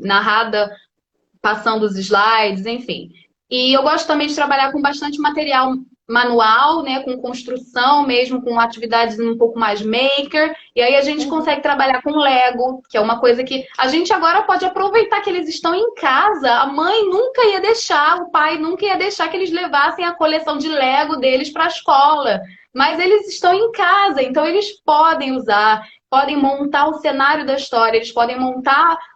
narrada passando os slides, enfim. E eu gosto também de trabalhar com bastante material manual, né, com construção mesmo, com atividades um pouco mais maker. E aí a gente Uhum. consegue trabalhar com Lego, que é uma coisa que a gente agora pode aproveitar que eles estão em casa. A mãe nunca ia deixar, o pai nunca ia deixar que eles levassem a coleção de Lego deles para a escola. Mas eles estão em casa, então eles podem usar, podem montar o cenário da história, eles podem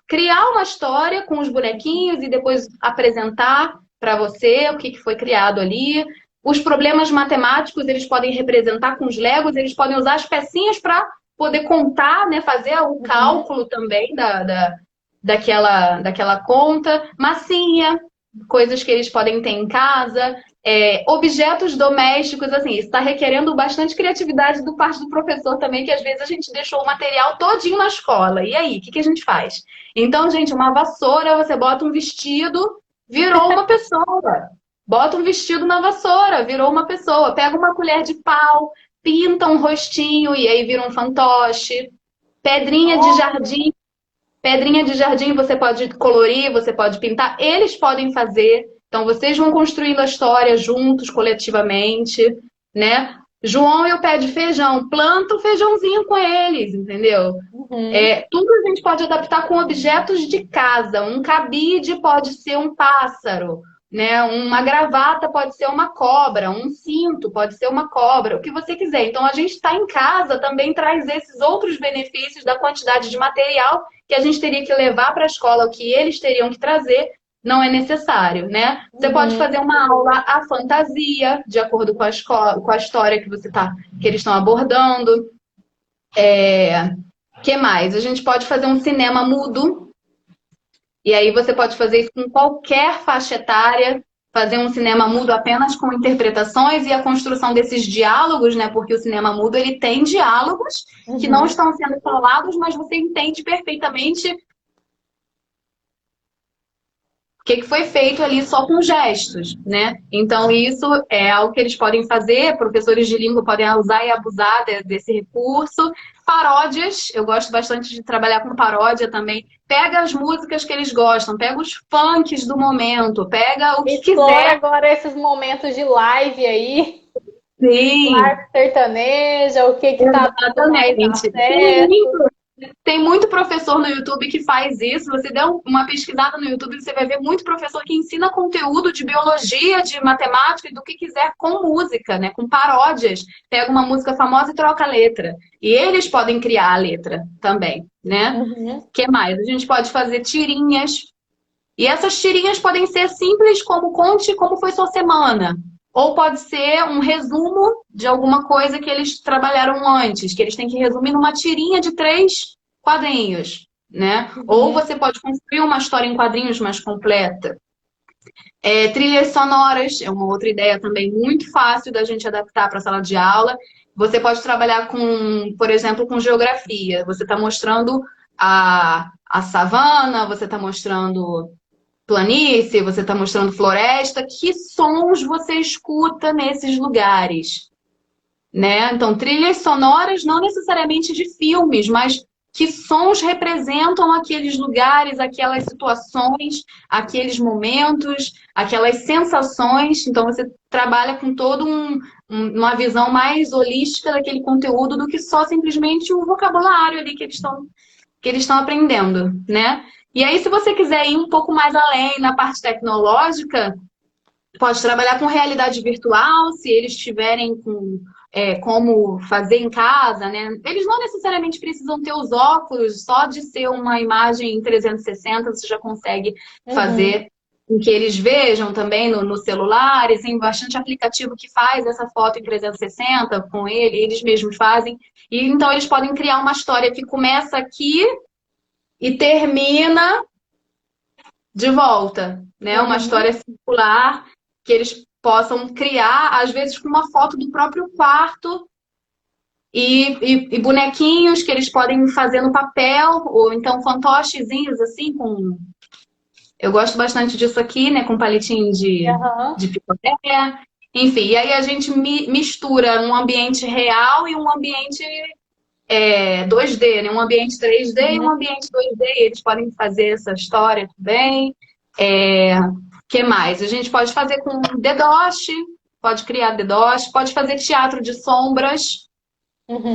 criar uma história com os bonequinhos e depois apresentar para você o que foi criado ali. Os problemas matemáticos eles podem representar com os Legos, eles podem usar as pecinhas para poder contar, né, fazer o Uhum. cálculo também daquela conta. Massinha, coisas que eles podem ter em casa. Objetos domésticos, assim, isso está requerendo bastante criatividade do parte do professor também, que às vezes a gente deixou o material todinho na escola. E aí, o que a gente faz? Então, gente, uma vassoura, você bota um vestido, virou uma pessoa. Bota um vestido na vassoura, virou uma pessoa. Pega uma colher de pau, pinta um rostinho e aí vira um fantoche. Pedrinha de jardim. Pedrinha de jardim você pode colorir, você pode pintar, eles podem fazer. Então vocês vão construindo a história juntos, coletivamente, né? João e o pé de feijão, planta o feijãozinho com eles, entendeu? Uhum. Tudo a gente pode adaptar com objetos de casa. Um cabide pode ser um pássaro, né? Uma gravata pode ser uma cobra, um cinto pode ser uma cobra, o que você quiser. Então a gente está em casa também traz esses outros benefícios da quantidade de material que a gente teria que levar para a escola, o que eles teriam que trazer. Não é necessário, né? Você pode Uhum. fazer uma aula à fantasia, de acordo com a escola, com a história que eles estão abordando. Que mais? A gente pode fazer um cinema mudo, e aí você pode fazer isso com qualquer faixa etária, fazer um cinema mudo apenas com interpretações e a construção desses diálogos, né? Porque o cinema mudo ele tem diálogos que não Uhum. estão sendo falados, mas você entende perfeitamente o que foi feito ali só com gestos, né? Então, isso é algo que eles podem fazer, professores de língua podem usar e abusar desse recurso. Paródias, eu gosto bastante de trabalhar com paródia também. Pega as músicas que eles gostam, pega os funks do momento, pega o que Explora quiser. agora esses momentos de live aí, Sim, live sertaneja, o que que tá dando mais exatamente. acesso. Tem muito professor no YouTube que faz isso. Você der uma pesquisada no YouTube, você vai ver muito professor que ensina conteúdo de biologia, de matemática e do que quiser com música, né? Com paródias. Pega uma música famosa e troca a letra. E eles podem criar a letra também, né? Uhum. O que mais? A gente pode fazer tirinhas. E essas tirinhas podem ser simples, como conte como foi sua semana. Ou pode ser um resumo de alguma coisa que eles trabalharam antes, que eles têm que resumir numa tirinha de 3 quadrinhos, né? Ou Uhum. você pode construir uma história em quadrinhos mais completa. Trilhas sonoras é uma outra ideia também muito fácil da gente adaptar para a sala de aula. Você pode trabalhar com, por exemplo, com geografia. Você está mostrando a savana, você está mostrando planície, você está mostrando floresta, que sons você escuta nesses lugares, né? Então, trilhas sonoras não necessariamente de filmes, mas que sons representam aqueles lugares, aquelas situações, aqueles momentos, aquelas sensações. Então, você trabalha com uma visão mais holística daquele conteúdo do que só simplesmente o vocabulário ali que eles estão aprendendo, né? E aí, se você quiser ir um pouco mais além na parte tecnológica, pode trabalhar com realidade virtual, se eles tiverem como fazer em casa, né? Eles não necessariamente precisam ter os óculos, só de ser uma imagem em 360 você já consegue Uhum. fazer com que eles vejam também no celular, e tem bastante aplicativo que faz essa foto em 360 com eles mesmos fazem. E então eles podem criar uma história que começa aqui e termina de volta, né? Uma Uhum. história circular que eles possam criar, às vezes com uma foto do próprio quarto e bonequinhos que eles podem fazer no papel, ou então fantochezinhos assim com. Eu gosto bastante disso aqui, né? Com palitinho Aham. de picolé. Enfim, e aí a gente mistura um ambiente real e um ambiente 2D, né? Um ambiente 3D e um Uhum. ambiente 2D. Eles podem fazer essa história também. Que mais? A gente pode fazer com DDoS, pode criar DDoS, pode fazer teatro de sombras.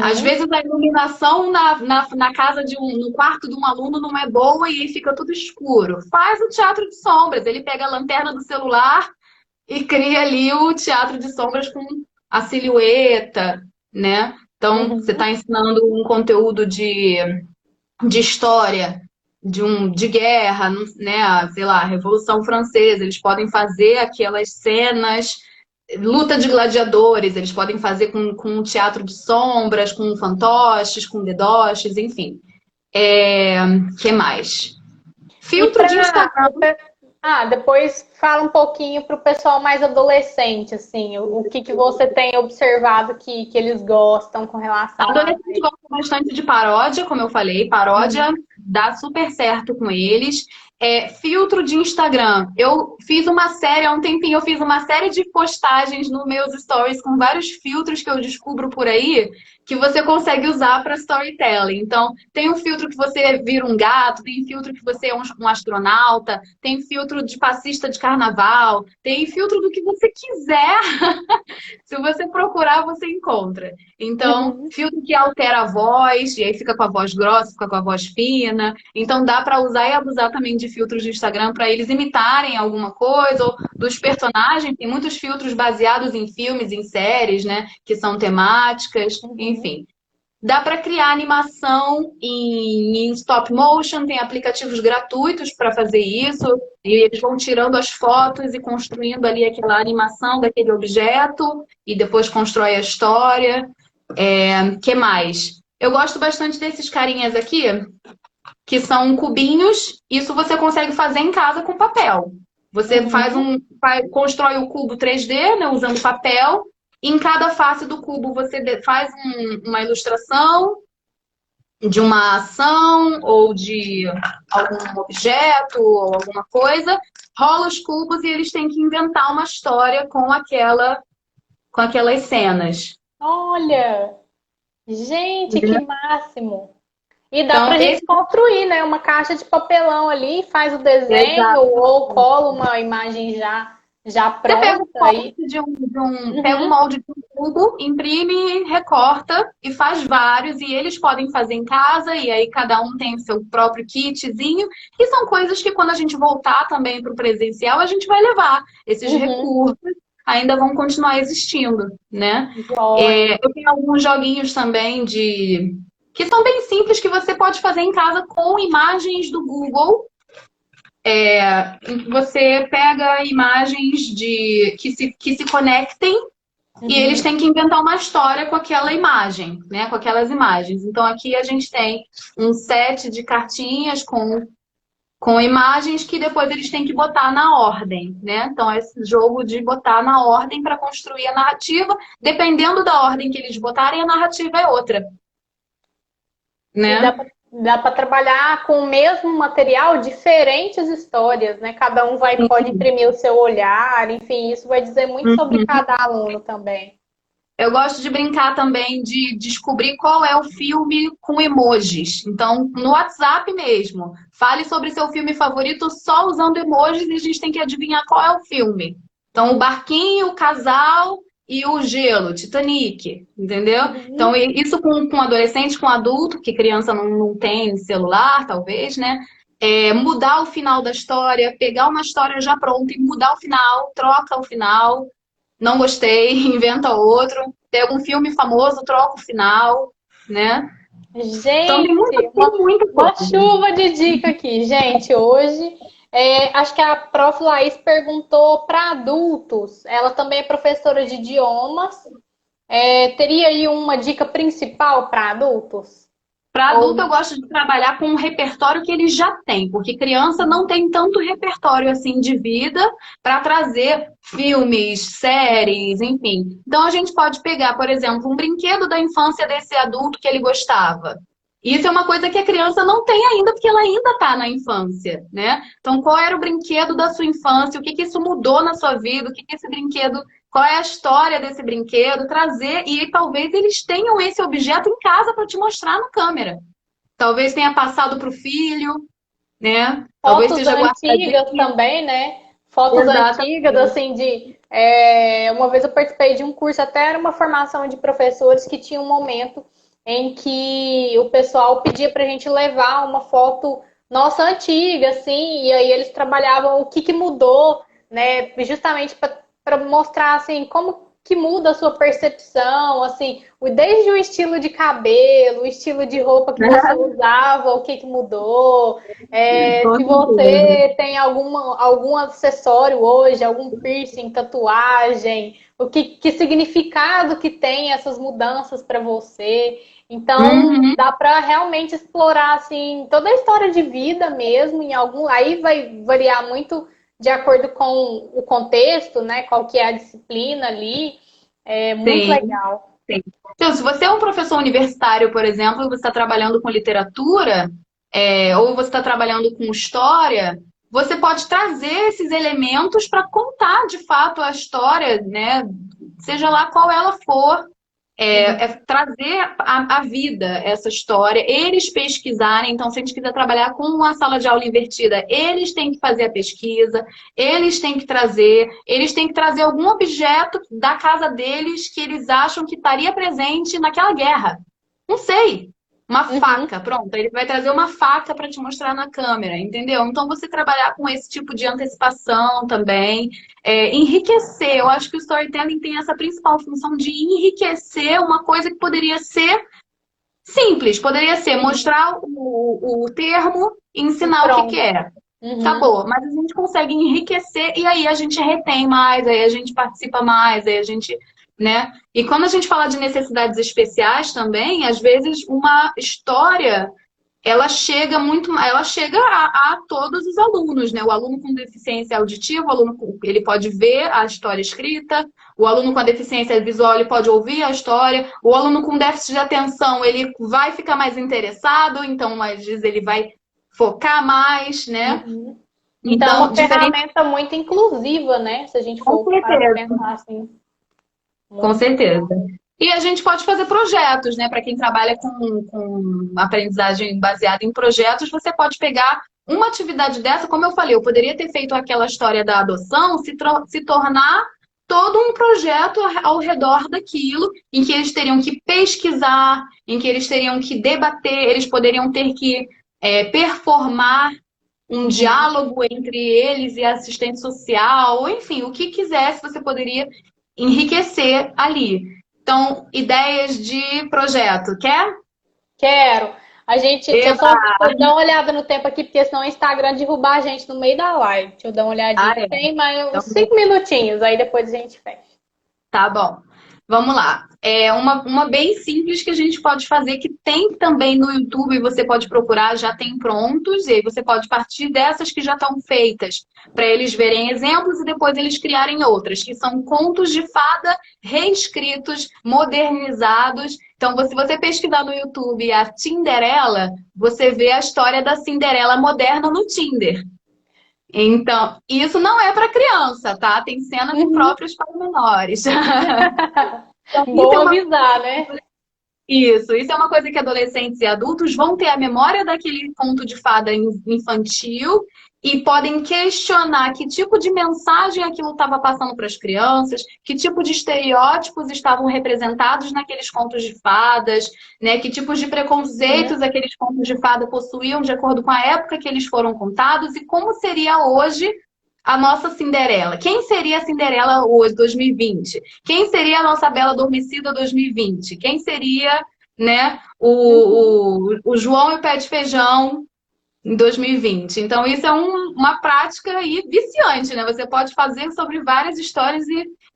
Às Uhum. vezes a iluminação na casa no quarto de um aluno não é boa e aí fica tudo escuro. Faz o teatro de sombras. Ele pega a lanterna do celular e cria ali o teatro de sombras com a silhueta, né? Então, você Uhum. está ensinando um conteúdo de história, de guerra, né? Sei lá, Revolução Francesa. Eles podem fazer aquelas cenas, luta de gladiadores, eles podem fazer com teatro de sombras, com fantoches, com dedoches, enfim. Que mais? E Filtro de para Instagram. depois fala um pouquinho para o pessoal mais adolescente, assim, o que que você tem observado que eles gostam com relação a. Adolescente gosta bastante de paródia, como eu falei, paródia. dá super certo com eles. Filtro de Instagram. Eu fiz uma série, há um tempinho, eu fiz uma série de postagens nos meus stories com vários filtros que eu descubro por aí que você consegue usar para storytelling. Então, tem um filtro que você vira um gato, tem filtro que você é um astronauta, tem filtro de passista de carnaval, tem filtro do que você quiser. Se você procurar, você encontra. Então, Uhum. filtro que altera a voz, e aí fica com a voz grossa, fica com a voz fina. Então, dá para usar e abusar também de filtros de Instagram para eles imitarem alguma coisa, ou dos personagens. Tem muitos filtros baseados em filmes, em séries, né? Que são temáticas, Uhum. enfim. Dá para criar animação em stop motion, tem aplicativos gratuitos para fazer isso, e eles vão tirando as fotos e construindo ali aquela animação daquele objeto, e depois constrói a história. Que mais? Eu gosto bastante desses carinhas aqui, que são cubinhos. Isso você consegue fazer em casa com papel. Você Uhum. constrói o cubo 3D, né, usando papel. Em cada face do cubo você faz uma ilustração de uma ação ou de algum objeto ou alguma coisa, rola os cubos e eles têm que inventar uma história com aquelas cenas. Olha, gente, que Entendeu? máximo! E dá Então, pra gente esse construir, né? Uma caixa de papelão ali, faz o desenho exato. ou cola uma imagem já Você pega pronta o molde aí. pega o Uhum. molde de um cubo, imprime, recorta e faz vários, e eles podem fazer em casa, e aí cada um tem o seu próprio kitzinho, e são coisas que quando a gente voltar também para o presencial, a gente vai levar. Esses Uhum. recursos ainda vão continuar existindo, né? Joia. Eu tenho alguns joguinhos também que são bem simples, que você pode fazer em casa com imagens do Google, em que você pega imagens que se conectem e eles Uhum. têm que inventar uma história com aquela imagem, né? Com aquelas imagens. Então aqui a gente tem um set de cartinhas com imagens que depois eles têm que botar na ordem, né? Então esse jogo de botar na ordem para construir a narrativa, dependendo da ordem que eles botarem, a narrativa é outra, E né? dá para trabalhar com o mesmo material diferentes histórias, né? Cada um pode imprimir o seu olhar, enfim, isso vai dizer muito sobre Uhum. cada aluno também. Eu gosto de brincar também de descobrir qual é o filme com emojis. Então, no WhatsApp mesmo, fale sobre seu filme favorito só usando emojis e a gente tem que adivinhar qual é o filme. Então, o barquinho, o casal e o gelo, Titanic, entendeu? Então, Uhum. isso com adolescente, com adulto, que criança não tem celular, talvez, né? Mudar o final da história, pegar uma história já pronta e mudar o final, troca o final, não gostei, inventa outro. Tem algum filme famoso, troca o final, né? Então Gente, tem muita uma coisa. chuva de dica aqui, gente. Hoje, acho que a prof. Laís perguntou para adultos. Ela também é professora de idiomas. Teria aí uma dica principal para adultos? Para adulto, Ou eu gosto de trabalhar com um repertório que eles já têm, porque criança não tem tanto repertório assim de vida para trazer filmes, séries, enfim. Então a gente pode pegar, por exemplo, um brinquedo da infância desse adulto que ele gostava. Isso é uma coisa que a criança não tem ainda, porque ela ainda está na infância, né? Então, qual era o brinquedo da sua infância? O que isso mudou na sua vida? O que esse brinquedo, qual é a história desse brinquedo? Trazer, e talvez eles tenham esse objeto em casa para te mostrar na câmera. Talvez tenha passado para o filho, né? Talvez fotos esteja antigas guardadinho. também, né? Fotos antigas, Exatamente. assim, uma vez eu participei de um curso, até era uma formação de professores que tinha um momento em que o pessoal pedia pra gente levar uma foto nossa antiga, assim, e aí eles trabalhavam o que mudou, né? Justamente para mostrar, assim, como que muda a sua percepção, assim, desde o estilo de cabelo, o estilo de roupa que você usava, o que mudou, Com se certeza. você tem algum acessório hoje, algum piercing, tatuagem, que significado que tem essas mudanças para você. Então, Uhum. dá para realmente explorar assim toda a história de vida mesmo, aí vai variar muito de acordo com o contexto, né? Qual que é a disciplina ali. É muito Sim. legal. Sim. Então, se você é um professor universitário, por exemplo, e você está trabalhando com literatura, ou você está trabalhando com história, você pode trazer esses elementos para contar de fato a história, né? Seja lá qual ela for, trazer à vida essa história, eles pesquisarem. Então, se a gente quiser trabalhar com uma sala de aula invertida, eles têm que fazer a pesquisa, eles têm que trazer algum objeto da casa deles que eles acham que estaria presente naquela guerra. Não sei. Uma Uhum. faca, pronto. Ele vai trazer uma faca para te mostrar na câmera, entendeu? Então, você trabalhar com esse tipo de antecipação também, enriquecer. Eu acho que o storytelling tem essa principal função de enriquecer uma coisa que poderia ser simples, poderia ser mostrar o termo e E ensinar o que que pronto. é. Uhum. Acabou. Mas a gente consegue enriquecer e aí a gente retém mais, aí a gente participa mais, aí a gente, né? E quando a gente fala de necessidades especiais também, às vezes uma história ela chega a todos os alunos, né? O aluno com deficiência auditiva, ele pode ver a história escrita, o aluno com a deficiência visual, ele pode ouvir a história, o aluno com déficit de atenção, ele vai ficar mais interessado, então, às vezes, ele vai focar mais, né? Uhum. Então é Então, uma diferente, ferramenta muito inclusiva, né? Se a gente com for parar para certeza. pensar assim, Com muito. certeza. E a gente pode fazer projetos, né? Para quem trabalha com aprendizagem baseada em projetos, você pode pegar uma atividade dessa, como eu falei, eu poderia ter feito aquela história da adoção, se tornar todo um projeto ao redor daquilo, em que eles teriam que pesquisar, em que eles teriam que debater, eles poderiam ter que performar um Uhum. diálogo entre eles e a assistente social, ou enfim, o que quisesse, você poderia enriquecer ali. Então, ideias de projeto, quer? Quero. A gente, deixa eu Eba! só dar uma olhada no tempo aqui, porque senão o Instagram derrubar a gente no meio da live. Deixa eu dar uma Ah, olhadinha. é. Tem mais uns Então, 5 minutinhos, aí depois a gente fecha. tá bom. Vamos lá. É uma bem simples que a gente pode fazer, que tem também no YouTube, você pode procurar, já tem prontos, e aí você pode partir dessas que já estão feitas, para eles verem exemplos e depois eles criarem outras, que são contos de fada reescritos, modernizados. Então, se você pesquisar no YouTube a Tinderela, você vê a história da Cinderela moderna no Tinder. Então, isso não é para criança, tá? Tem cenas Uhum. próprias para menores. Então, Bom avisar, né? isso é uma coisa que adolescentes e adultos vão ter a memória daquele conto de fada infantil e podem questionar que tipo de mensagem aquilo estava passando para as crianças, que tipo de estereótipos estavam representados naqueles contos de fadas, né? Que tipos de Uhum. preconceitos aqueles contos de fada possuíam de acordo com a época que eles foram contados e como seria hoje a nossa Cinderela. Quem seria a Cinderela hoje, 2020? Quem seria a nossa Bela Adormecida 2020? Quem seria, né, Uhum. o João e o Pé de Feijão em 2020? Então, isso é uma prática aí viciante, né? Você pode fazer sobre várias histórias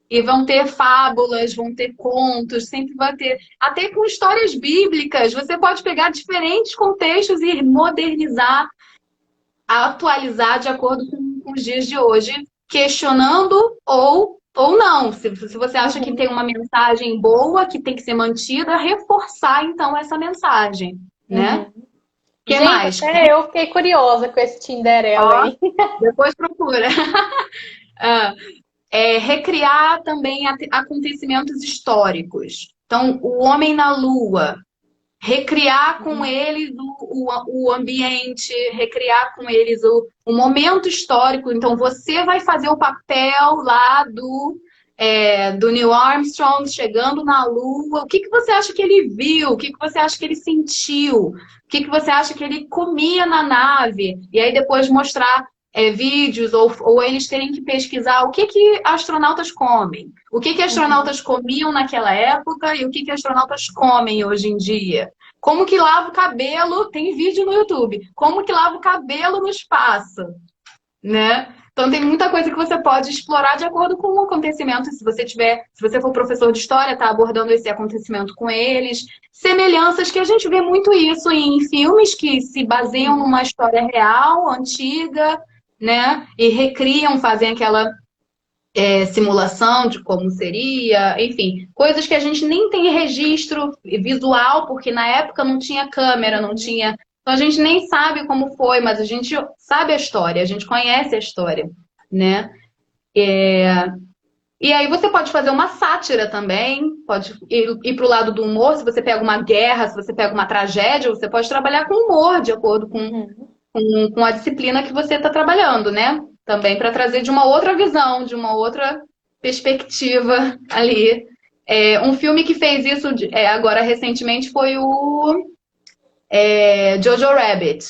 e vão ter fábulas, vão ter contos, sempre vai ter. Até com histórias bíblicas, você pode pegar diferentes contextos e modernizar, atualizar de acordo com os dias de hoje, questionando ou não. Se você acha que tem Uhum. uma mensagem boa que tem que ser mantida, reforçar então essa mensagem, né? O Uhum. que Gente, mais? até eu fiquei curiosa com esse Tinderela Ó, aí. depois procura. Ah, recriar também acontecimentos históricos. Então, o Homem na Lua, recriar com Uhum. eles o ambiente, recriar com eles o momento histórico. Então, você vai fazer o papel lá do Neil Armstrong chegando na Lua. O que que você acha que ele viu? O que que você acha que ele sentiu? O que que você acha que ele comia na nave? E aí depois mostrar vídeos ou eles terem que pesquisar o que que astronautas comem. O que que Uhum. astronautas comiam naquela época e o que que astronautas comem hoje em dia. Como que lava o cabelo? Tem vídeo no YouTube. Como que lava o cabelo no espaço, né? Então tem muita coisa que você pode explorar de acordo com o acontecimento. Se você for professor de história, tá abordando esse acontecimento com eles. Semelhanças que a gente vê muito isso em filmes que se baseiam Uhum. numa história real, antiga, né? E recriam, fazem aquela simulação de como seria, enfim, coisas que a gente nem tem registro visual, porque na época não tinha câmera, não Uhum. tinha Então a gente nem sabe como foi, mas a gente sabe a história, a gente conhece a história, né? E aí você pode fazer uma sátira também, pode ir para o lado do humor, se você pega uma guerra, se você pega uma tragédia, você pode trabalhar com humor, de acordo Uhum. com a disciplina que você está trabalhando, né? Também para trazer de uma outra visão, de uma outra perspectiva ali. Um filme que fez isso agora recentemente foi o Jojo Rabbit,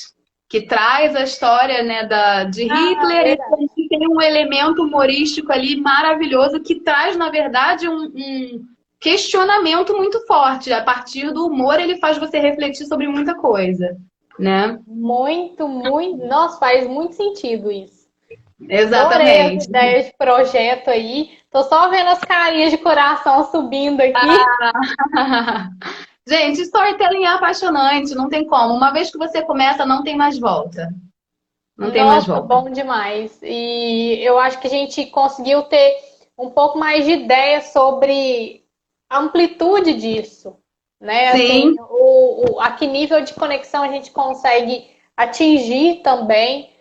que traz a história, né, de Ah, Hitler verdade. e tem um elemento humorístico ali maravilhoso que traz, na verdade, um questionamento muito forte. A partir do humor, ele faz você refletir sobre muita coisa, né? Muito, muito. Nossa, faz muito sentido isso. Adorei as Exatamente. ideias de projeto aí. Tô só vendo as carinhas de coração subindo aqui. Gente, storytelling é apaixonante, não tem como. Uma vez que você começa, não tem mais volta. Não tem mais Nossa, volta. bom demais. E eu acho que a gente conseguiu ter um pouco mais de ideia sobre a amplitude disso, né? Assim, Sim, a que nível de conexão a gente consegue atingir também,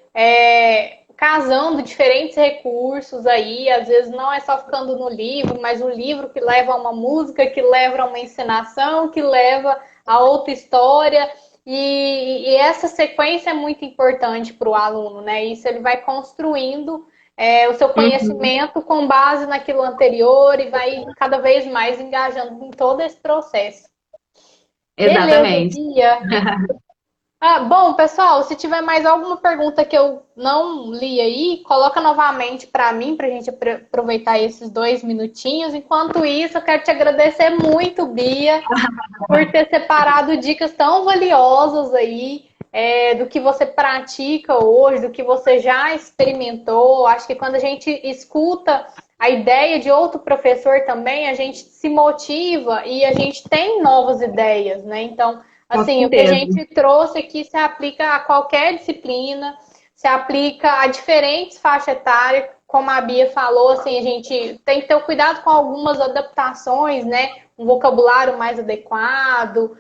casando diferentes recursos aí. Às vezes não é só ficando no livro, mas um livro que leva a uma música, que leva a uma encenação, que leva a outra história. E essa sequência é muito importante para o aluno, né? Isso ele vai construindo o seu uhum, conhecimento com base naquilo anterior e vai cada vez mais engajando em todo esse processo. Beleza, exatamente. Bia. Bom, pessoal, se tiver mais alguma pergunta que eu não li aí, coloca novamente para mim, para a gente aproveitar esses 2 minutinhos. Enquanto isso, eu quero te agradecer muito, Bia, por ter separado dicas tão valiosas aí, do que você pratica hoje, do que você já experimentou. Acho que quando a gente escuta a ideia de outro professor também, a gente se motiva e a gente tem novas ideias, né? Então, Com assim, o que a certeza. gente trouxe aqui se aplica a qualquer disciplina, se aplica a diferentes faixas etárias, como a Bia falou, assim, a gente tem que ter cuidado com algumas adaptações, né? Um vocabulário mais adequado,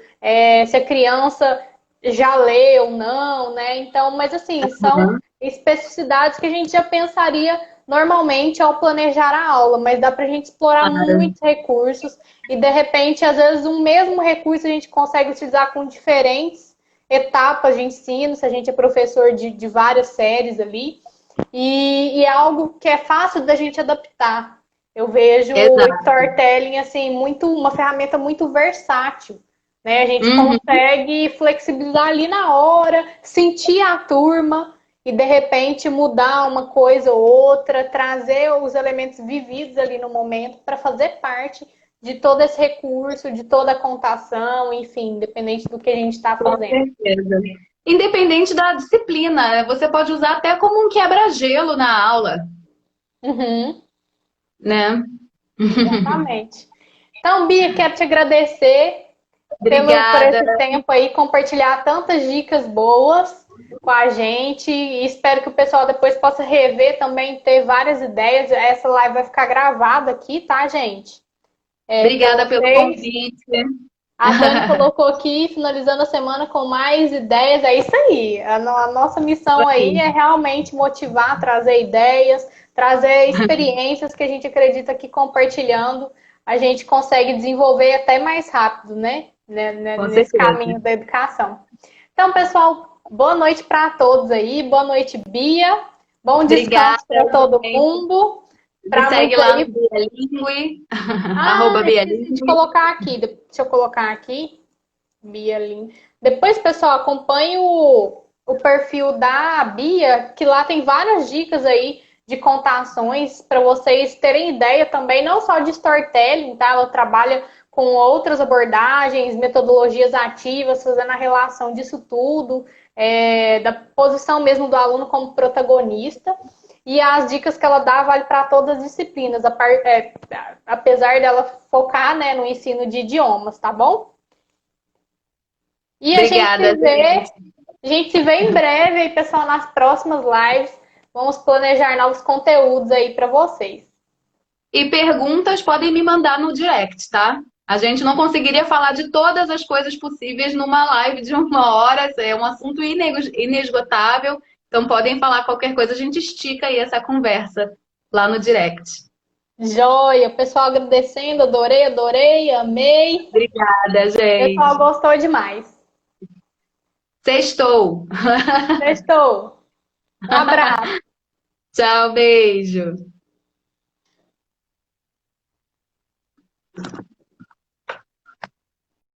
se a criança já lê ou não, né? Então, mas assim, são Uhum. especificidades que a gente já pensaria normalmente ao planejar a aula, mas dá para a gente explorar Claro. muitos recursos e de repente, às vezes, um mesmo recurso a gente consegue utilizar com diferentes etapas de ensino, se a gente é professor de várias séries ali, e é algo que é fácil da gente adaptar. Eu vejo o Exato. storytelling assim muito uma ferramenta muito versátil, né? A gente Uhum. consegue flexibilizar ali na hora, sentir a turma e de repente mudar uma coisa ou outra, trazer os elementos vividos ali no momento para fazer parte de todo esse recurso, de toda a contação, enfim, independente do que a gente está Com fazendo. certeza. Independente da disciplina, você pode usar até como um quebra-gelo na aula, Uhum, né? exatamente. Então, Bia, quero te agradecer por Obrigada. esse tempo aí, compartilhar tantas dicas boas com a gente. E espero que o pessoal depois possa rever também, ter várias ideias. Essa live vai ficar gravada aqui, tá, gente? Para Obrigada pelo vocês. convite. A Dani colocou aqui, finalizando a semana com mais ideias. É isso aí. A nossa missão aí é realmente motivar, trazer ideias, trazer experiências que a gente acredita que compartilhando a gente consegue desenvolver até mais rápido, né? Com Nesse certeza. caminho da educação. Então, pessoal, boa noite para todos aí. Boa noite, Bia. Bom Obrigada, descanso para todo gente. mundo. Me Para segue muitos lá no aí. Bialingue, Ah, arroba esqueci de Bialingue. colocar aqui. Deixa eu colocar aqui. Bia Lin. Depois, pessoal, acompanhe o perfil da Bia, que lá tem várias dicas aí de contações para vocês terem ideia também, não só de storytelling, tá? Ela trabalha com outras abordagens, metodologias ativas, fazendo a relação disso tudo, da posição mesmo do aluno como protagonista. E as dicas que ela dá vale para todas as disciplinas, apesar dela focar, né, no ensino de idiomas, tá bom? E Obrigada, gente. a gente se vê em breve aí, pessoal, nas próximas lives. Vamos planejar novos conteúdos aí para vocês. E perguntas podem me mandar no direct, tá? A gente não conseguiria falar de todas as coisas possíveis numa live de 1 hora, é um assunto inesgotável. Então podem falar qualquer coisa, a gente estica aí essa conversa lá no direct. Joia, o pessoal agradecendo, adorei, adorei, amei. Obrigada, O pessoal gente. gostou demais. Sextou. Sextou. Um abraço. Tchau, beijo.